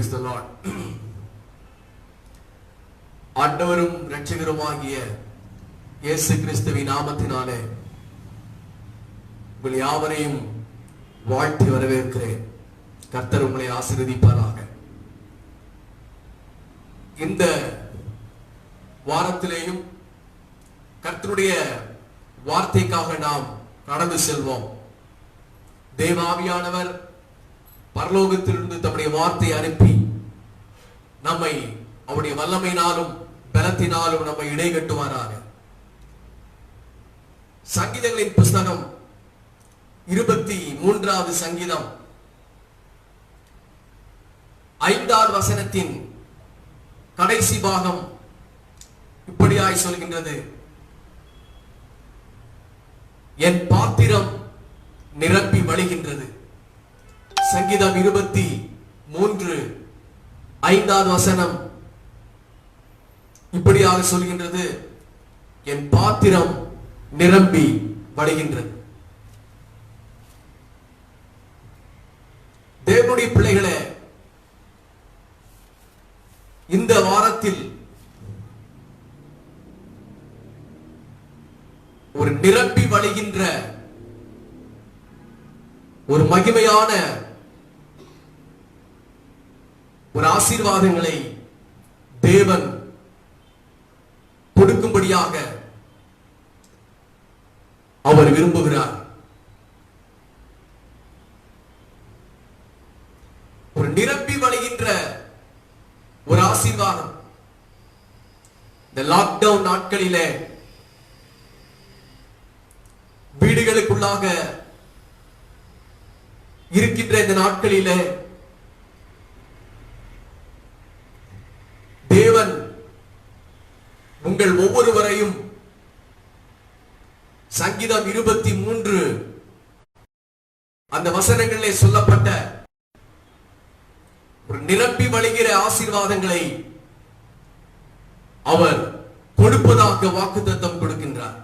Praise the Lord. ஆண்டவரும் இரட்சகருமாகிய இயேசு கிறிஸ்துவின் நாமத்தினாலே உங்கள் யாவரையும் வாழ்த்தி வரவேற்கிறேன். கர்த்தர் உங்களை ஆசீர்வதிப்பாராக. இந்த வாரத்திலேயும் கர்த்தருடைய வார்த்தைக்காக நாம் கடந்து செல்வோம். தேவாவியானவர் பரலோகத்திலிருந்து தம்முடைய வார்த்தையை அனுப்பி நம்மை அவருடைய வல்லமையினாலும் பலத்தினாலும் நம்மை இடைகட்டுவாராக. சங்கீதங்களின் புஸ்தகம் 23வது சங்கீதம் 5வது வசனத்தின் கடைசி பாகம் இப்படியாய் சொல்கின்றது: என் பாத்திரம் நிரம்பி வழிகின்றது. சங்கீதம் 23 5வது வசனம் இப்படியாக சொல்கின்றது: என் பாத்திரம் நிரம்பி வழிகின்றது. தேவனுடைய பிள்ளைகளே, இந்த வாரத்தில் ஒரு நிரம்பி வழிகின்ற ஒரு மகிமையான ஒரு ஆசீர்வாதங்களை தேவன் கொடுக்கும்படியாக அவர் விரும்புகிறார். ஒரு நிரம்பி வழிகின்ற ஒரு ஆசீர்வாதம். இந்த லாக்டவுன் நாட்களிலே வீடுகளுக்குள்ளாக இருக்கின்ற இந்த நாட்களிலே தேவன் உங்கள் ஒவ்வொருவரையும் சங்கீதம் 23 அந்த வசனங்களிலே சொல்லப்பட்ட ஒரு நிரம்பி வழிகிற ஆசீர்வாதங்களை அவர் கொடுப்பதாக வாக்குத்தத்தம் கொடுக்கின்றார்.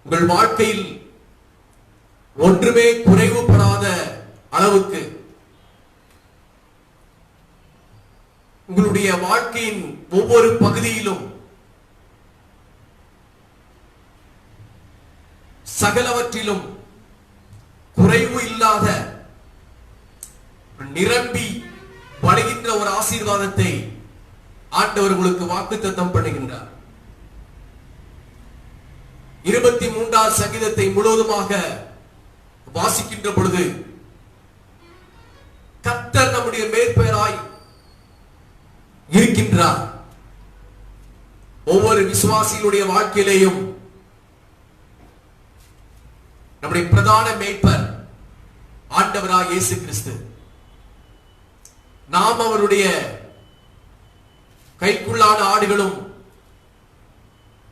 உங்கள் வாழ்க்கையில் ஒன்றுமே குறைவுபடாத அளவுக்கு உங்களுடைய வாழ்க்கையின் ஒவ்வொரு பகுதியிலும் சகலவற்றிலும் குறைவு இல்லாத நிரம்பி வழிகின்ற ஒரு ஆசீர்வாதத்தை ஆண்டவர் உங்களுக்கு வாக்குத்தத்தம் பண்ணுகின்றார். 23வது சங்கீதத்தை முழுவதுமாக வாசிக்கின்ற பொழுது கர்த்தர் நம்முடைய மேற்பெயராய் இருக்கின்றார். ஒவ்வொரு விசுவாசிகளுடைய வாழ்க்கையிலேயும் நம்முடைய பிரதான மேய்ப்பர் ஆண்டவராய் இயேசு கிறிஸ்து. நாம் அவருடைய கைக்குள்ளான ஆடுகளும்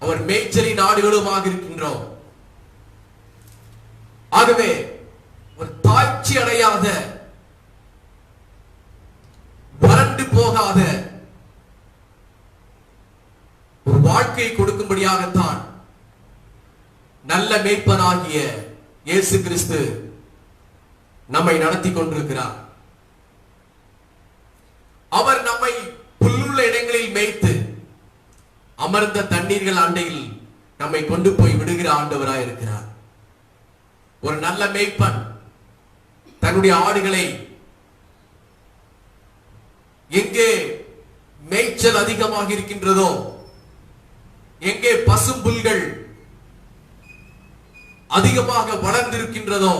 அவர் மேய்ச்சலின் ஆடுகளுமாக இருக்கின்றோம். ஆகவே ஒரு தாழ்ச்சி அடையாத, வறண்டு போகாத ஒரு வாழ்க்கையை கொடுக்கும்படியாகத்தான் நல்ல மேய்ப்பனாகிய இயேசு கிறிஸ்து நம்மை நடத்தி கொண்டிருக்கிறார். அவர் நம்மை புல்லுள்ள இடங்களில் மேய்த்து அமர்ந்த தண்ணீர்கள் அண்டையில் நம்மை கொண்டு போய் விடுகிற ஆண்டவராய் இருக்கிறார். ஒரு நல்ல மேய்ப்பன் தன்னுடைய ஆடுகளை எங்கே மேய்ச்சல் அதிகமாக இருக்கின்றதோ, எங்கே பசும்புல்கள் அதிகமாக வளர்ந்திருக்கின்றதோ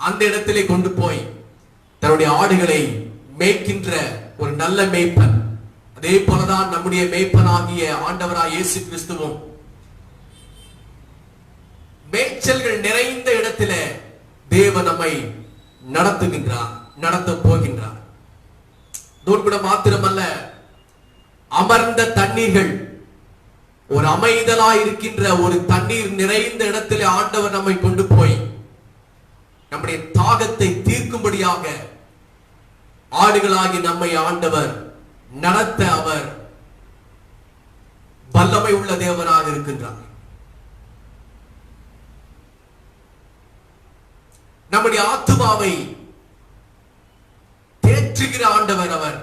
அந்த இடத்திலே கொண்டு போய் தன்னுடைய ஆடுகளை மேய்க்கின்ற ஒரு நல்ல மேய்ப்பன். அதே போலதான் நம்முடைய மேய்ப்பனாகிய ஆண்டவராய் இயேசு கிறிஸ்துவும் மேய்ச்சல்கள் நிறைந்த இடத்திலே தேவன் நம்மை நடத்துகின்றார், நடத்த போகின்றார். கூட மாத்திரமல்ல, அமர்ந்த தண்ணீர்கள், ஒரு அமைதலாய் இருக்கின்ற ஒரு தண்ணீர் நிறைந்த இடத்திலே ஆண்டவர் நம்மை கொண்டு போய் நம்முடைய தாகத்தை தீர்க்கும்படியாக ஆடுகளாகி நம்மை ஆண்டவர் நடத்த அவர் வல்லமை உள்ள தேவனாக இருக்கின்றார். நம்முடைய ஆத்துமாவை தேற்றுகிற ஆண்டவர் அவர்.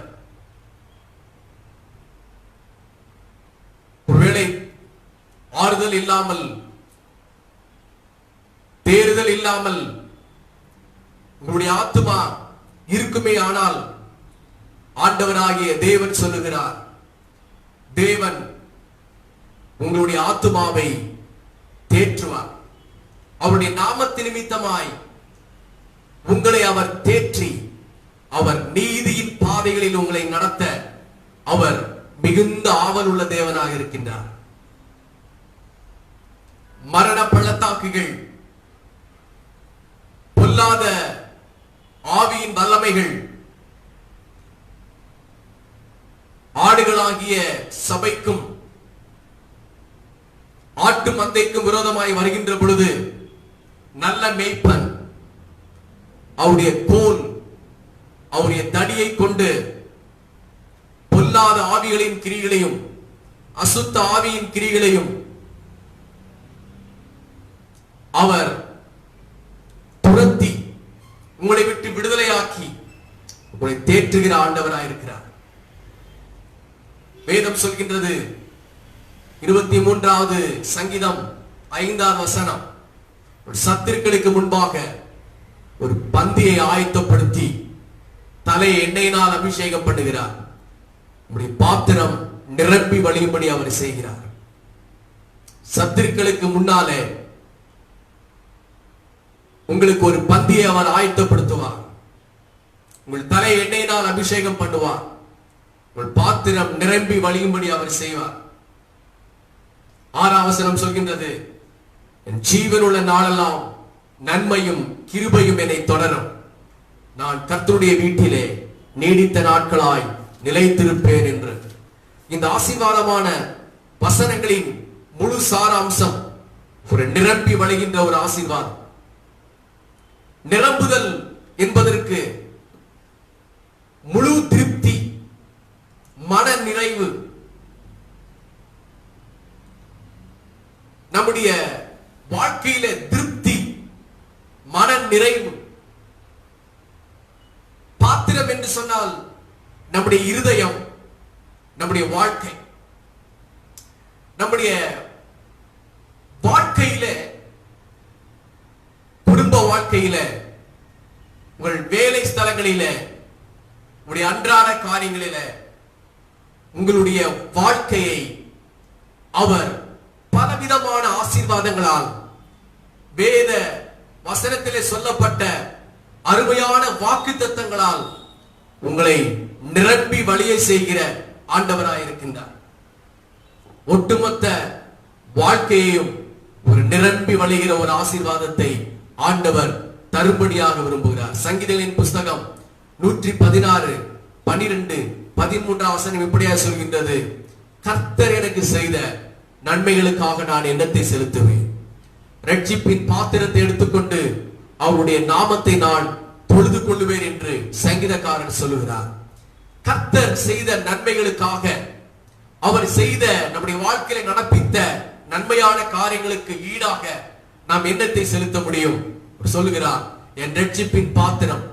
ஒருவேளை ஆறுதல் இல்லாமல், தேறுதல் இல்லாமல் உங்களுடைய ஆத்துமா இருக்குமே ஆனால் ஆண்டவராகிய தேவன் சொல்லுகிறார், தேவன் உங்களுடைய ஆத்துமாவை தேற்றுவார். அவருடைய நாமத்து நிமித்தமாய் உங்களை அவர் தேற்றி அவர் நீதியின் பாதைகளில் உங்களை நடத்த அவர் மிகுந்த ஆவல் உள்ள தேவனாக இருக்கின்றார். மரண பள்ளத்தாக்குகள், பொல்லாத ஆவியின் வல்லமைகள் ஆடுகளாகிய சபைக்கும் ஆட்டு மந்தைக்கும் விரோதமாய் வருகின்ற பொழுது நல்ல மேய்ப்பன் அவருடைய கோல், அவருடைய தடியை கொண்டு பொல்லாத ஆவிகளின் கிரிகளையும் அசுத்த ஆவியின் கிரிகளையும் அவர் துரத்தி உங்களை விட்டு விடுதலையாக்கி உங்களை தேற்றுகிற ஆண்டவராயிருக்கிறார். வேதம் சொல்கின்றது 23வது சங்கீதம் 5வது வசனம், சத்துருக்களுக்கு முன்பாக ஒரு பந்தியை ஆயத்தப்படுத்தி தலை எண்ணெயினால் அபிஷேகம் பண்ணுகிறார். உங்களுடைய பாத்திரம் நிரம்பி வழியும்படி அவர் செய்கிறார். சத்துருக்களுக்கு முன்னாலே உங்களுக்கு ஒரு பந்தியை அவர் ஆயத்தப்படுத்துவார். உங்கள் தலை எண்ணெயினால் அபிஷேகம் பண்ணுவார். உங்கள் பாத்திரம் நிரம்பி வழியும்படி அவர் செய்வார். 6வது வசனம் சொல்கின்றது, என் ஜீவன் உள்ள நாளெல்லாம் நன்மையும் கிருபையும் என்னை தொடரும். நான் கர்த்தருடைய வீட்டிலே நீடித்த நாட்களாய் நிலைத்திருப்பேன் என்று. இந்த ஆசீர்வாதமான வசனங்களின் முழு சாராம்சம் ஒரு நிரம்பி வழிகின்ற ஒரு ஆசீர்வாதம். நிரம்புதல் என்பதற்கு முழு திருப்தி, மன நிறைவு, நம்முடைய வாழ்க்கையில திருப்தி, மன நிறைவு. பாத்திரம் என்று சொன்னால் நம்முடைய இருதயம், நம்முடைய வாழ்க்கை. நம்முடைய வாழ்க்கையில, குடும்ப வாழ்க்கையில, உங்கள் வேலை ஸ்தலங்களில, உங்களுடைய அன்றாட காரியங்களில, உங்களுடைய வாழ்க்கையை அவர் பலவிதமான ஆசீர்வாதங்களால், வேத வசனத்திலே சொல்லப்பட்ட அருமையான வாக்குத்தத்தங்களால் உங்களை நிரம்பி வழியை செய்கிற ஆண்டவராயிருக்கின்றார். ஒட்டுமொத்த வாழ்க்கையையும் ஒரு நிரம்பி வழிகிற ஒரு ஆசீர்வாதத்தை ஆண்டவர் தரும்படியாக விரும்புகிறார். சங்கீதங்களின் புஸ்தகம் 116 12 13 வசனம் இப்படியாக சொல்கின்றது, கர்த்தர் எனக்கு செய்த நன்மைகளுக்காக நான் எண்ணத்தை செலுத்துவேன். ரட்சிப்பின் பாத்திரத்தை எடுத்துக்கொண்டு அவருடைய நாமத்தை நான் தொழுது கொள்ளுவேன் என்று சங்கீதக்காரன் சொல்லுகிறார். கர்த்தர் செய்த நன்மைகளுக்காக, அவர் செய்த நம்முடைய வாழ்க்கையில நடப்பித்த நன்மையான காரியங்களுக்கு ஈடாக நாம் எண்ணத்தை செலுத்த முடியும் சொல்லுகிறார். என் ரட்சிப்பின் பாத்திரம்.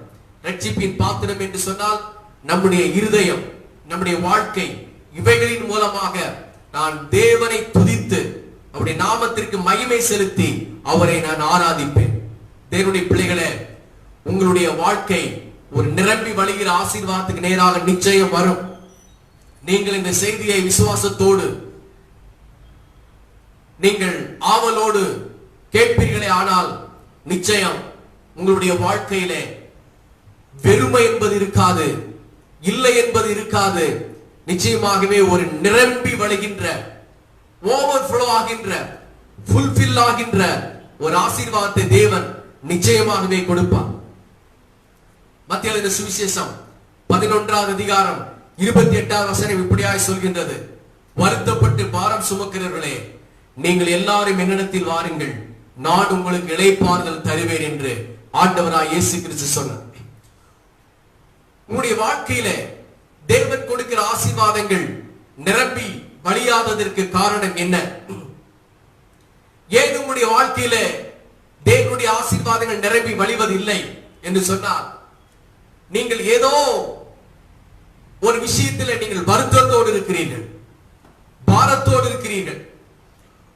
ரட்சிப்பின் பாத்திரம் என்று சொன்னால் நம்முடைய இருதயம், நம்முடைய வாழ்க்கை, இவைகளின் மூலமாக நான் தேவனை துதித்து அவருடைய நாமத்திற்கு மகிமை செலுத்தி அவரை நான் ஆராதிப்பேன். தேவனுடைய பிள்ளைகளே, உங்களுடைய வாழ்க்கை ஒரு நிரம்பி வழிகிற ஆசீர்வாதத்துக்கு நேராக நிச்சயம் வரும். நீங்கள் இந்த செய்தியை விசுவாசத்தோடு, நீங்கள் ஆவலோடு கேட்பீர்களே ஆனால் நிச்சயம் உங்களுடைய வாழ்க்கையிலே வெறுமை என்பது இருக்காது, இல்லை என்பது இருக்காது. நிச்சயமாகவே ஒரு நிரம்பி வழிகின்ற, ஓவர்ஃப்ளோ ஆகின்ற, ஃபுல்ஃபில் ஆகின்ற ஒரு ஆசீர்வாதத்தை தேவன் நிச்சயமாகவே கொடுப்பார். மத்திய எழுதின சுவிசேஷம் 11வது அதிகாரம் 28வது வசனம் இப்படியாய் சொல்கின்றது, வருத்தப்பட்டு பாரம் சுமக்கிறவர்களே, நீங்கள் எல்லாரும் என்னிடத்தில் வாருங்கள், நான் உங்களுக்கு இளைப்பாறுதல் தருவேன் என்று ஆண்டவராய் இயேசு கிறிஸ்து சொன்னார். உங்களுடைய வாழ்க்கையில தேவன் கொடுக்கிற ஆசீர்வாதங்கள் நிரம்பி வழியாததற்கு காரணம் என்ன? ஏன் உங்களுடைய வாழ்க்கையில தேவனுடைய ஆசீர்வாதங்கள் நிரம்பி வழிவதில்லை என்று சொன்னால், நீங்கள் ஏதோ ஒரு விஷயத்தில் நீங்கள் வருத்தத்தோடு இருக்கிறீர்கள், பாரத்தோடு இருக்கிறீர்கள்,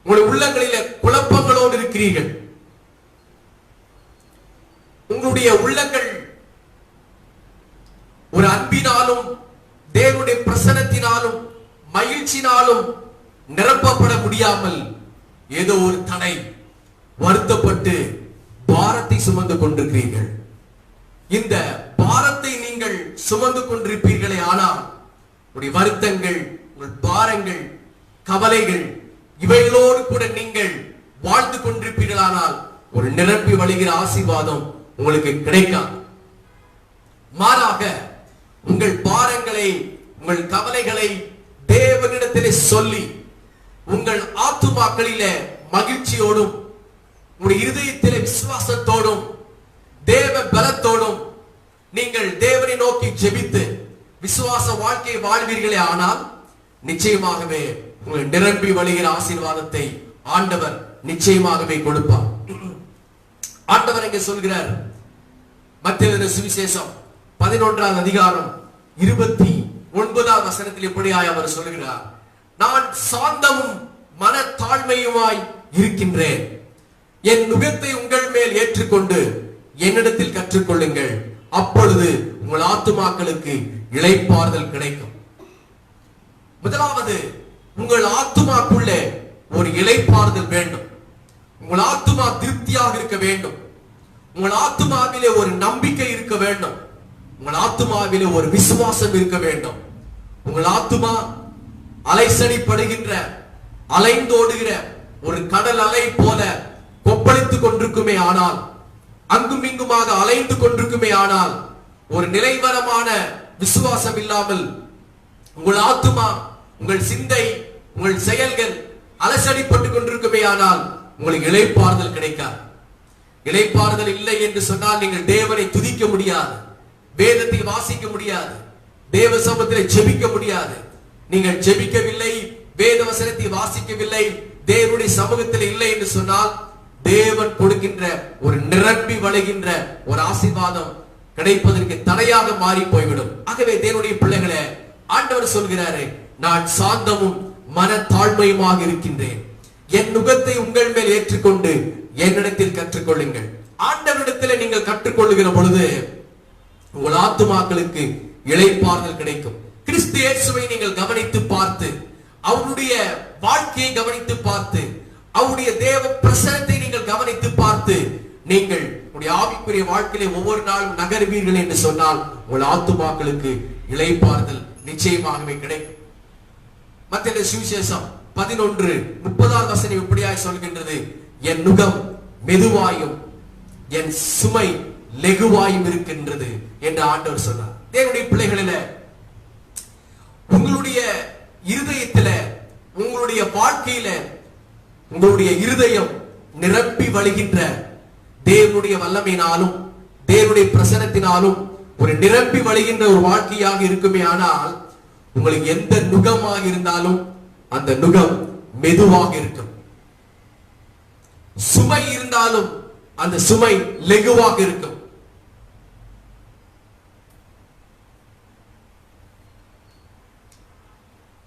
உங்களுடைய உள்ளங்களிலே குழப்பங்களோடு இருக்கிறீர்கள், உங்களுடைய உள்ளங்கள் ஒரு அன்பினாலும் தேவனுடைய பிரசன்னத்தினாலும் மகிழ்ச்சினாலும் நிரப்பப்பட முடியாமல் ஏதோ ஒரு தடை, வருத்தப்பட்டு பாரத்தை சுமந்து கொண்டிருக்கிறீர்கள். இந்த பாரத்தை நீங்கள் சுமந்து கொண்டிருப்பீர்களே, ஆனால் உங்களுடைய வருத்தங்கள், உங்கள் பாரங்கள், கவலைகள் இவைகளோடு கூட நீங்கள் வாழ்ந்து கொண்டிருப்பீர்களானால் ஒரு நிரப்பி வழிகிற ஆசீர்வாதம் உங்களுக்கு கிடைக்காது. மாறாக உங்கள் பாரங்களை, உங்கள் கவலைகளை தேவனிடத்திலே சொல்லி உங்கள் ஆத்துமாக்களிலே மகிழ்ச்சியோடும் உங்களுடைய இருதயத்திலே விசுவாசத்தோடும் தேவ பலத்தோடும் நீங்கள் தேவனை நோக்கி ஜெபித்து விசுவாச வாழ்க்கை வாழ்வீர்களே, ஆனால் நிச்சயமாகவே உங்கள் நிரம்பி வழிகிற ஆசீர்வாதத்தை ஆண்டவர் நிச்சயமாகவே கொடுப்பார். ஆண்டவர் இங்கே சொல்கிறார், மத்தேயு சுவிசேஷம் 11ஆம் அதிகாரம் 29ஆம் வசனத்தில் இப்படியாய் அவர் சொல்கிறார், நான் சாந்தமும் மனத்தாழ்மையுமாய் இருக்கின்றேன், என் நுகத்தை உங்கள் மேல் ஏற்றுக்கொண்டு என்னிடத்தில் கற்றுக்கொள்ளுங்கள், அப்பொழுது உங்கள் ஆத்துமாக்களுக்கு இளைப்பாறுதல் கிடைக்கும். முதலாவது, உங்கள் ஆத்துமாக்குள்ளே ஒரு இளைப்பாறுதல் வேண்டும். உங்கள் ஆத்துமா திருப்தியாக இருக்க வேண்டும். உங்கள் ஆத்துமாவிலே ஒரு நம்பிக்கை இருக்க வேண்டும். உங்கள் ஆத்துமாவிலே ஒரு விசுவாசம் இருக்க வேண்டும். உங்கள் ஆத்துமா அலைசடிப்படுகின்ற, அலைந்தோடுகிற ஒரு கடல் அலை போல கொப்பளித்துக் கொண்டிருக்குமே ஆனால், அங்கும் இங்குமாக அலைந்து கொண்டிருக்குமே ஆனால், ஒரு நிலைவரமான விசுவாசம் இல்லாமல் உங்கள் ஆத்துமா, உங்கள் சிந்தை, உங்கள் செயல்கள் அலசடிப்பட்டுக் கொண்டிருக்குமே ஆனால் உங்களுக்கு இளைப்பாறுதல் கிடைக்காது. இளைப்பாறுதல் இல்லை என்று சொன்னால் நீங்கள் தேவனை துதிக்க முடியாது, வேதத்தை வாசிக்க முடியாது, தேவ சமூகத்திலே ஜெபிக்க முடியாது. நீங்கள் ஜெபிக்கவில்லை, வேத வசனத்தை வாசிக்கவில்லை, தேவனுடைய சமூகத்தில் இல்லை என்று சொன்னால் தேவன் கொடுக்கின்ற ஒரு நிரம்பி வழிகின்ற ஒரு ஆசீர்வாதம் கிடைப்பதற்கு தடையாக மாறி போய்விடும். ஆகவே தேவனுடைய பிள்ளைகளே, ஆண்டவர் சொல்கிறாரு, நான் சாந்தமும் மனத்தாழ்மையுமாக இருக்கின்றேன், என் நுகத்தை உங்கள் மேல் ஏற்றுக்கொண்டு என்னிடத்தில் கற்றுக்கொள்ளுங்கள். ஆண்டவரிடத்தில் நீங்கள் கற்றுக்கொள்ளுகிற பொழுது உங்கள் ஆத்துமாக்களுக்கு இளைப்பாறுதல் கிடைக்கும். கிறிஸ்து இயேசுவை நீங்கள் கவனித்து பார்த்து, அவருடைய வாழ்க்கையை கவனித்து பார்த்து, அவருடைய தேவ பிரசன்னத்தை நீங்கள் கவனித்து பார்த்து, நீங்கள் உங்களுடைய ஆவிக்குரிய வாழ்க்கையிலே ஒவ்வொரு நாளும் நகர்வீர்கள் என்று சொன்னால் உங்கள் ஆத்துமாக்களுக்கு இளைப்பாறுதல் நிச்சயமாகவே கிடைக்கும். மத்தேயு சுவிசேஷம் 11:30 வசனம் இப்படியாய் சொல்கின்றது, என் நுகம் மெதுவாயும் என் சுமை லெகுவாயும் இருக்கின்றது என்று ஆண்டவர் சொன்னார். தேவனுடைய பிள்ளைகளிலே, உங்களுடைய இருதயத்திலே, உங்களுடைய வாழ்க்கையில உங்களுடைய இருதயம் நிரப்பி வழிகின்ற தேவனுடைய வல்லமையினாலும் தேவனுடைய பிரசன்னத்தினாலும் ஒரு நிரப்பி வழிகின்ற ஒரு வாழ்க்கையாக இருக்குமே ஆனால் உங்களுக்கு எந்த நுகமாக இருந்தாலும் அந்த நுகம் மெதுவாக இருக்கும். சுமை இருந்தாலும் அந்த சுமை லெகுவாக இருக்கும்.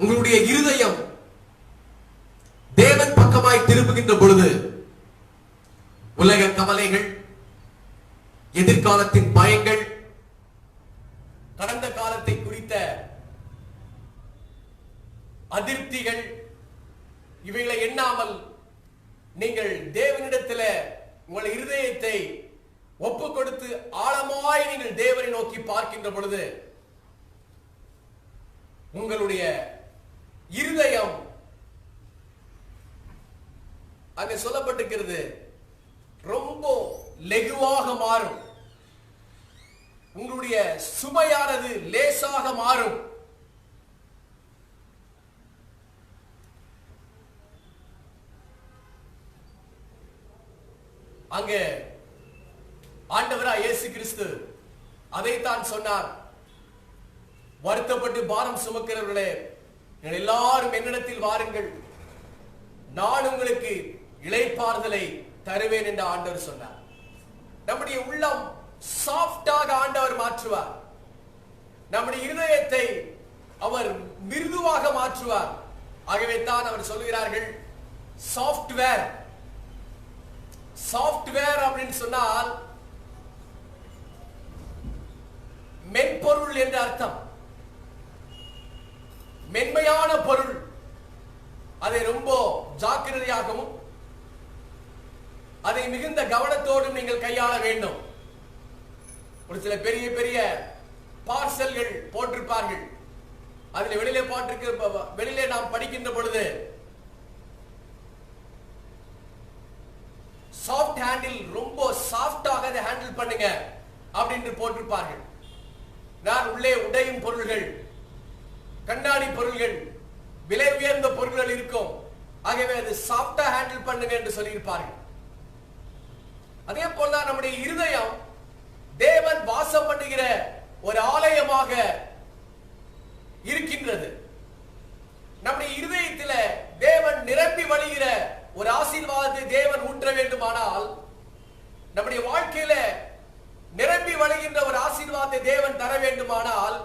உங்களுடைய இருதயம் தேவன் பக்கமாய் திரும்புகின்ற பொழுது உலக கவலைகள், எதிர்காலத்தின் பயங்கள், கடந்த காலத்தை குறித்த அதிருப்திகள் இவைகளை எண்ணாமல் நீங்கள் தேவனிடத்தில் உங்கள் இருதயத்தை ஒப்பு கொடுத்து ஆழமாய் நீங்கள் தேவனை நோக்கி பார்க்கின்ற பொழுது உங்களுடைய இருதயம் அங்கே சொல்லப்பட்டிருக்கிறது ரொம்ப லெகுவாக மாறும். உங்களுடைய சுமையானது லேசாக மாறும். அங்கே ஆண்டவராய் இயேசு கிறிஸ்து அதைத்தான் சொன்னார், வருத்தப்பட்டு பாரம் சுமக்கிறவர்களே நீங்கள் எல்லாரும் என்னிடத்தில் வாருங்கள், நான் உங்களுக்கு இளைப்பாறுதலை தருவேன் என்று ஆண்டவர் சொன்னார். நம்முடைய உள்ளம் சாஃப்டாக ஆண்டவர் மாற்றுவார். நம்முடைய இருதயத்தை அவர் மிருதுவாக மாற்றுவார். ஆகவே தான் அவர் சொல்கிறார்கள் சாஃப்ட்வேர். சாஃப்ட்வேர் அப்படின்னு சொன்னால் மென்பொருள் என்ற அர்த்தம். மென்மையான பொருள். அதை ரொம்ப ஜாக்கிரதையாகவும் அதை மிகுந்த கவனத்தோடும் நீங்கள் கையாள வேண்டும். ஒரு சில பெரிய பெரிய பார்சல்கள் போட்டிருப்பார்கள். அதில் வெளியிலே போட்டிருக்க, வெளியிலே நாம் படிக்கின்ற பொழுது சாஃப்ட் ஹேண்டில், ரொம்ப சாஃப்டாக அதை ஹேண்டில் பண்ணுங்க அப்படின்னு போட்டிருப்பார்கள். நான் உள்ளே உடையும் பொருள்கள், கண்ணாடி பொருள்கள், விலை உயர்ந்த பொருள்கள் இருக்கும். ஆகவே அது சாஃப்டா ஹேண்டில் பண்ணுங்க என்று சொல்லியிருப்பார்கள். அதே போல நம்முடைய இருதயம் தேவன் வாசம் பண்ணுகிற ஒரு ஆலயமாக இருக்கின்றது. நம்முடைய இருதயத்தில் தேவன் நிரம்பி வழிகிற ஒரு ஆசீர்வாதத்தை தேவன் ஊற்ற வேண்டுமானால், நம்முடைய வாழ்க்கையில நிரம்பி வழிகின்ற ஒரு ஆசீர்வாதத்தை தேவன் தர வேண்டுமானால்,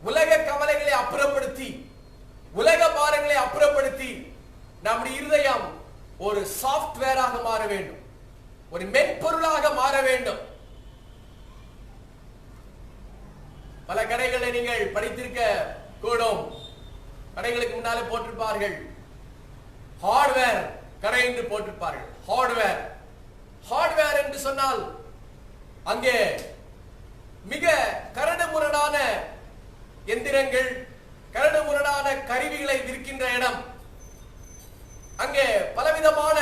உலக கவலைகளை அப்புறப்படுத்தி, உலக பாரங்களை அப்புறப்படுத்தி நம்முடைய இருதயம் ஒரு சாஃப்ட்வேராக மாற வேண்டும், ஒரு மென்பொருளாக மாற வேண்டும். பல கடைகளை நீங்கள் படித்திருக்க கூடும். கடைகளுக்கு முன்னாலே போட்டிருப்பார்கள் ஹார்ட்வேர் கடை என்று போட்டிருப்பார்கள். ஹார்ட்வேர். ஹார்ட்வேர் என்று சொன்னால் அங்கே மிக கரடுமுரடான எந்திரங்கள், கரடுமுரடான கருவிகளை விற்கின்ற இடம். அங்கே பலவிதமான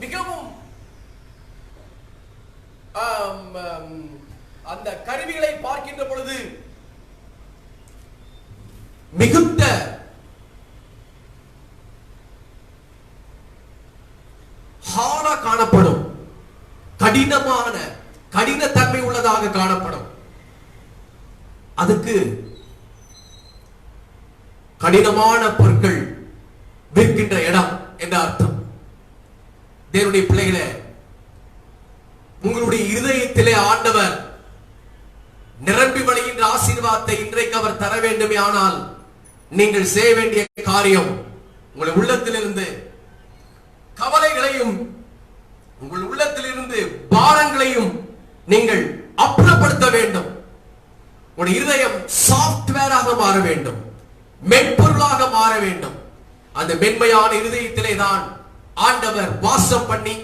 மிகவும் அந்த கருவிகளை பார்க்கின்ற பொழுது மிகுந்த ஹார்டா காணப்படும், கடினமான கடினத்தன்மை உள்ளதாக காணப்படும். அதுக்கு கடினமான பொருட்கள் விற்கின்ற இடம் என்ற அர்த்தம். தேவனுடைய பிள்ளைகளே, உங்களுடைய இருதயத்திலே ஆண்டவர் நிரம்பி வழிகின்ற ஆசீர்வாதத்தை இன்றைக்கு அவர் தர வேண்டுமே ஆனால், நீங்கள் செய்ய வேண்டிய காரியம் உங்களுடைய உள்ளத்திலிருந்து கவலைகளையும் உங்கள் உள்ளத்திலிருந்து பாரங்களையும் நீங்கள் அப்புறப்படுத்த வேண்டும். உங்களுடைய இருதயம் சாஃப்ட்வேராக மாற வேண்டும், மென்பொருளாக மாற வேண்டும். அந்த மென்மையான இருதயத்திலே தான் ஆண்டவர் வாசம் பண்ணி,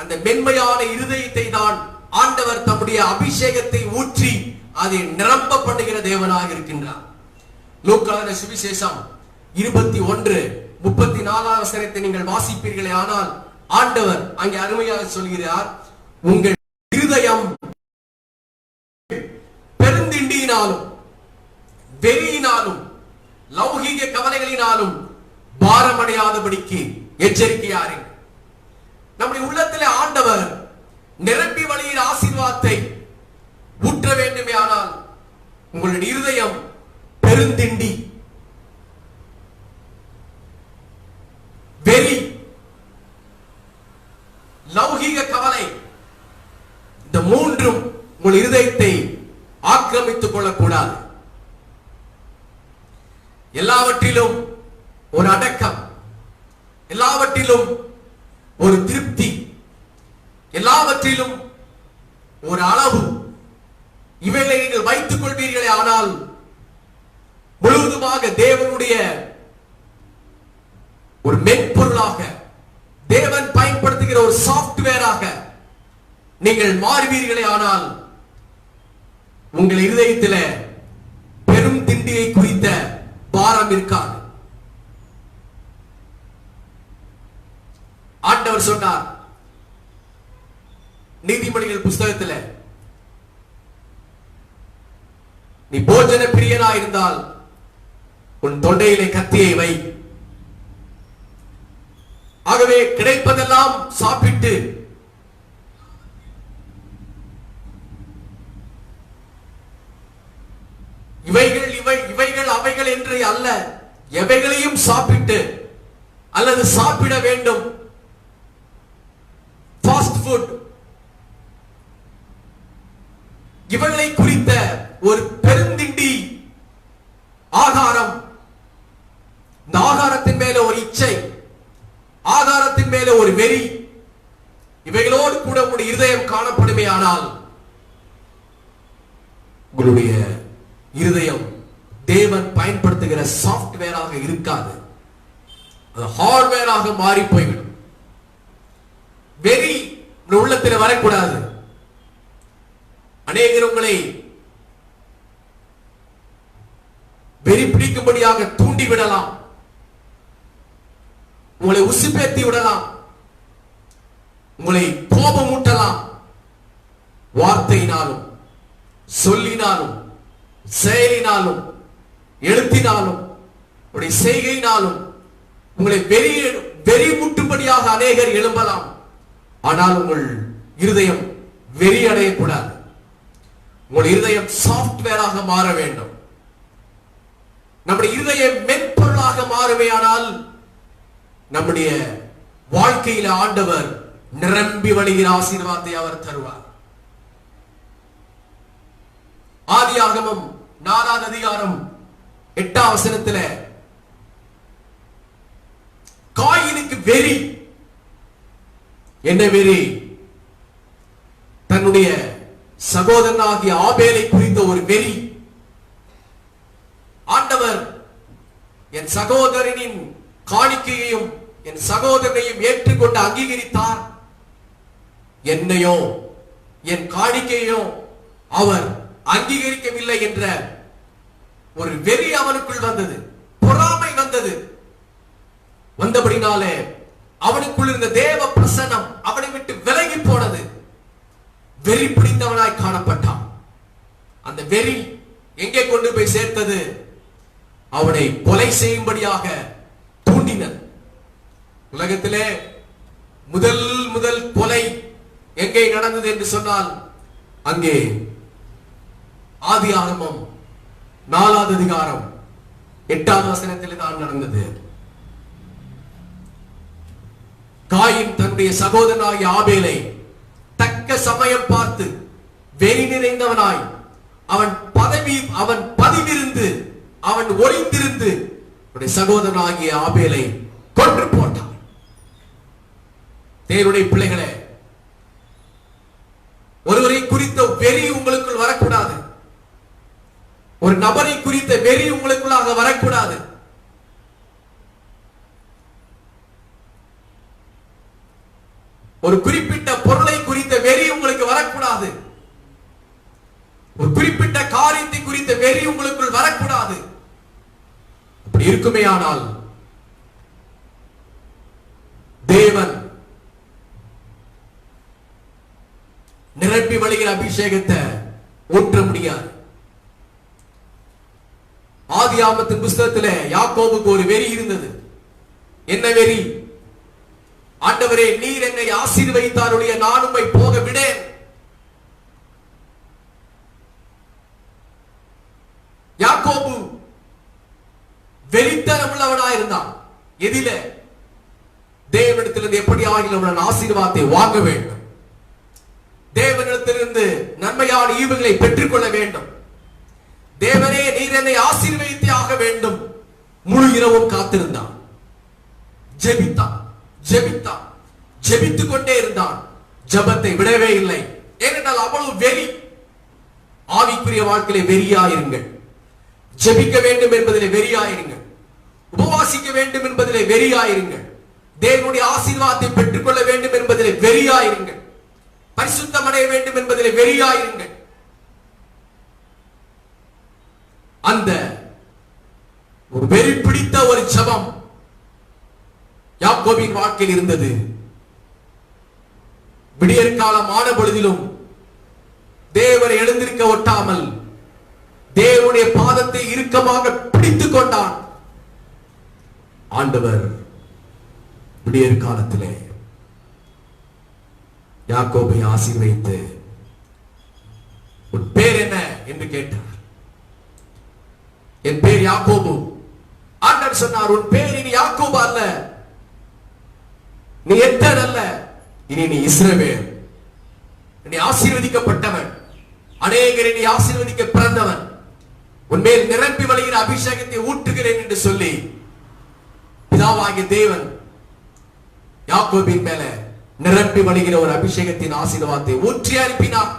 அந்த மென்மையான இருதயத்தை தான் ஆண்டவர் தம்முடைய அபிஷேகத்தை ஊற்றி அதை நிரம்ப பண்ணுகிற தேவனாக இருக்கின்றார். லூக்கா சுவிசேஷம் 21:34 நீங்கள் வாசிப்பீர்களே ஆனால், ஆண்டவர் அங்கே அருமையாக சொல்கிறார், உங்கள் இருதயம் பெருந்திண்டியினாலும் வெறியினாலும் லௌகீக கவலைகளினாலும் பாரமடையாதபடிக்கு எச்சரிக்கையாருங்கள். நம்முடைய உள்ளத்திலே ஆண்டவர் நிரம்பி வழிகிற ஆசீர்வாதத்தை ஊற்ற வேண்டுமே ஆனால், உங்களுடைய இருதயம் பெருந்திண்டி, வெறி, லௌகீக கவலை, இந்த மூன்றும் உங்கள் இருதயத்தை ஆக்கிரமித்துக் கொள்ளக்கூடாது. எல்லாவற்றிலும் ஒரு அடக்கம், எல்லாவற்றிலும் ஒரு திருப்தி, எல்லாவற்றிலும் ஒரு அளவு, இவைகளை நீங்கள் வைத்துக் கொள்வீர்களே ஆனால், முழுவதுமாக தேவனுடைய ஒரு மென்பொருளாக, தேவன் பயன்படுத்துகிற ஒரு சாஃப்ட்வேராக நீங்கள் மாறுவீர்களே ஆனால், உங்கள் இருதயத்தில் பெரும் திண்டியை குறித்த பாரம் இருக்காது. ஆண்டவர் சொன்னார் நீதிமொழிகள் புஸ்தகத்தில், நீ போஜன பிரியனா இருந்தால் உன் தொண்டையிலே கத்தியை வை. ஆகவே கிடைப்பதெல்லாம் சாப்பிட்டு இவைகள் அவைகள் என்று அல்ல, எவைகளையும் சாப்பிட்டு அல்லது சாப்பிட வேண்டும். ஃபாஸ்ட் ஃபுட், இவர்களை குறித்த ஒரு பெருந்திண்டி ஆகாரம், இந்த ஆகாரத்தின் மேல ஒரு இச்சை, ஆகாரத்தின் மேல ஒரு வெறி, இவைகளோடு கூட உங்களுடைய இருதயம் காணப்படுமே ஆனால் உங்களுடைய இருதயம் தேவன் பயன்படுத்துகிற சாப்ட்வேராக இருக்காது, அது ஹார்ட்வேராக மாறி போய்விடும். வெறி உள்ளத்தில் வரக்கூடாது. அநேகர் உங்களை வெறி பிடிக்கும்படியாக தூண்டி விடலாம், உங்களை உசுப்பேத்தி விடலாம், உங்களை கோபமூட்டலாம். வார்த்தையினாலும் சொல்லினாலும் செயலினாலும் எழுத்தினாலும் உங்களுடைய செய்கையினாலும் உங்களை வெறி முட்டும்படியாக அநேகர் எழும்பலாம். ஆனால் உங்கள் இருதயம் வெறி அடையக்கூடாது. உங்கள் இருதயம் சாப்ட்வேராக மாற வேண்டும். நம்முடைய இருதயம் மென்பொருளாக மாறுமையானால் நம்முடைய வாழ்க்கையில ஆண்டவர் நிரம்பி வழிகிற ஆசீர்வாதத்தை அவர் தருவார். ஆதியாகமம் 4ஆம் அதிகாரம் 8ஆம் வசனத்துல காயினுக்கு வெறி, என்ன வெறி? தன்னுடைய சகோதரனாகிய ஆபேலை குறித்த ஒரு வெறி. ஆண்டவர் என் சகோதரனின் காணிக்கையையும் என் சகோதரனையும் ஏற்றுக்கொண்டு அங்கீகரித்தார், என்னையோ என் காணிக்கையோ அவர் அங்கீகரிக்கவில்லை என்ற ஒரு வெறி அவனுக்குள் வந்தது, பொறாமை வந்தது. வந்தபடினாலே அவனுக்குள் இருந்த தேவ பிரசன்னம் அவனை விட்டு விலகி போனது. வெறி பிடித்தவனாய் காணப்பட்டான். அந்த வெறி எங்கே கொண்டு போய் சேர்த்தது? அவனை கொலை செய்யும்படியாக தூண்டினது. உலகத்திலே முதல் கொலை எங்கே நடந்தது என்று சொன்னால் அங்கே ஆதியாகமம் 4ஆம் அதிகாரம் 8ஆம் வசனத்தில் தான் நடந்தது. காயின் தன்னுடைய சகோதரனாகிய ஆபேலை தக்க சமயம் பார்த்து வெறி நிறைந்தவனாய் அவன் பதிவிருந்து அவன் ஒளிந்திருந்து சகோதரனாகிய ஆபேலை கொன்று போட்டான். தேவனுடைய பிள்ளைகளே, ஒருவரை குறித்த வெறி உங்களுக்குள் வரக்கூடாது. ஒரு நபரை குறித்த வெறி உங்களுக்குள்ளாக வரக்கூடாது. ஒரு குறிப்பிட்ட பொருளை குறித்த வெறி உங்களுக்கு வரக்கூடாது. ஒரு குறிப்பிட்ட காரியத்தை குறித்த வெறி உங்களுக்குள் வரக்கூடாது. அப்படி இருக்குமே ஆனால் தேவன் நிரப்பி வழிகிற அபிஷேகத்தை ஊற்ற முடியாது. ஆதியாகமத்தின் புஸ்தகத்திலே யாக்கோபுக்கு ஒரு வெறி இருந்தது. என்ன வெறி? ஆண்டவரே, நீர் என்னை ஆசீர்வதித்தாருடைய நான் உம்மை போக விடேன். யாக்கோபு வெறித்தனம் உள்ளவனாயிருந்தான். எதில? தேவனிடத்திலிருந்து எப்படி ஆகிலும் ஆசீர்வாதத்தை வாங்க வேண்டும், தேவனிடத்திலிருந்து நன்மையான ஈவுகளை பெற்றுக்கொள்ள வேண்டும். தேவனே, நீர் என்னை ஆசீர்வதித்தே ஆக வேண்டும். முழு இரவும் காத்திருந்தான், ஜெபித்தான், ஜெபித்துக் கொண்டே இருந்தான். ஜெபத்தை விடவே இல்லை. ஏனென்றால் அவ்வளவு வெறி. ஆவிக்குரிய வாழ்க்கையிலே வெறியாயிருங்கள். ஜெபிக்க வேண்டும் என்பதிலே வெறியாயிருங்கள். உபவாசிக்க வேண்டும் என்பதிலே வெறியாயிருங்கள். தேவனுடைய ஆசீர்வாதத்தை பெற்றுக்கொள்ள வேண்டும் என்பதிலே வெறியாயிருங்கள். பரிசுத்தம் அடைய வேண்டும் என்பதிலே வெறியாயிருங்கள். அந்த ஒரு வெறி பிடித்த ஒரு ஜெபம் யாக்கோபின் வாழ்க்கையில் இருந்தது. விடியற் காலம் ஆன பொழுதிலும் தேவனை எழுந்திருக்க ஒட்டாமல் தேவனுடைய பாதத்தை இறுக்கமாக பிடித்துக் கொண்டான். ஆண்டவர் விடியற் காலத்திலே யாக்கோபை ஆசீர்வதித்து, உன் பேர் என்ன என்று கேட்டார். என் பேர் யாக்கோபு. ஆண்டவர் சொன்னார், உன் பேர் இனி யாக்கோபு அல்ல, நீ எத்தன் அல்ல, இனி நீ இஸ்ரவேல், நீ ஆசீர்வதிக்கப்பட்டவன். அநேகரை நீ ஆசீர்வதிக்க பிறந்தவன், உன்மேல் நிரம்பி வழிகிற அபிஷேகத்தை ஊற்றுகிறேன் என்று சொல்லி பிதாவாகிய தேவன் யாக்கோபின் மேல நிரம்பி வழிகிற ஒரு அபிஷேகத்தின் ஆசீர்வாதத்தை ஊற்றி அனுப்பினார்.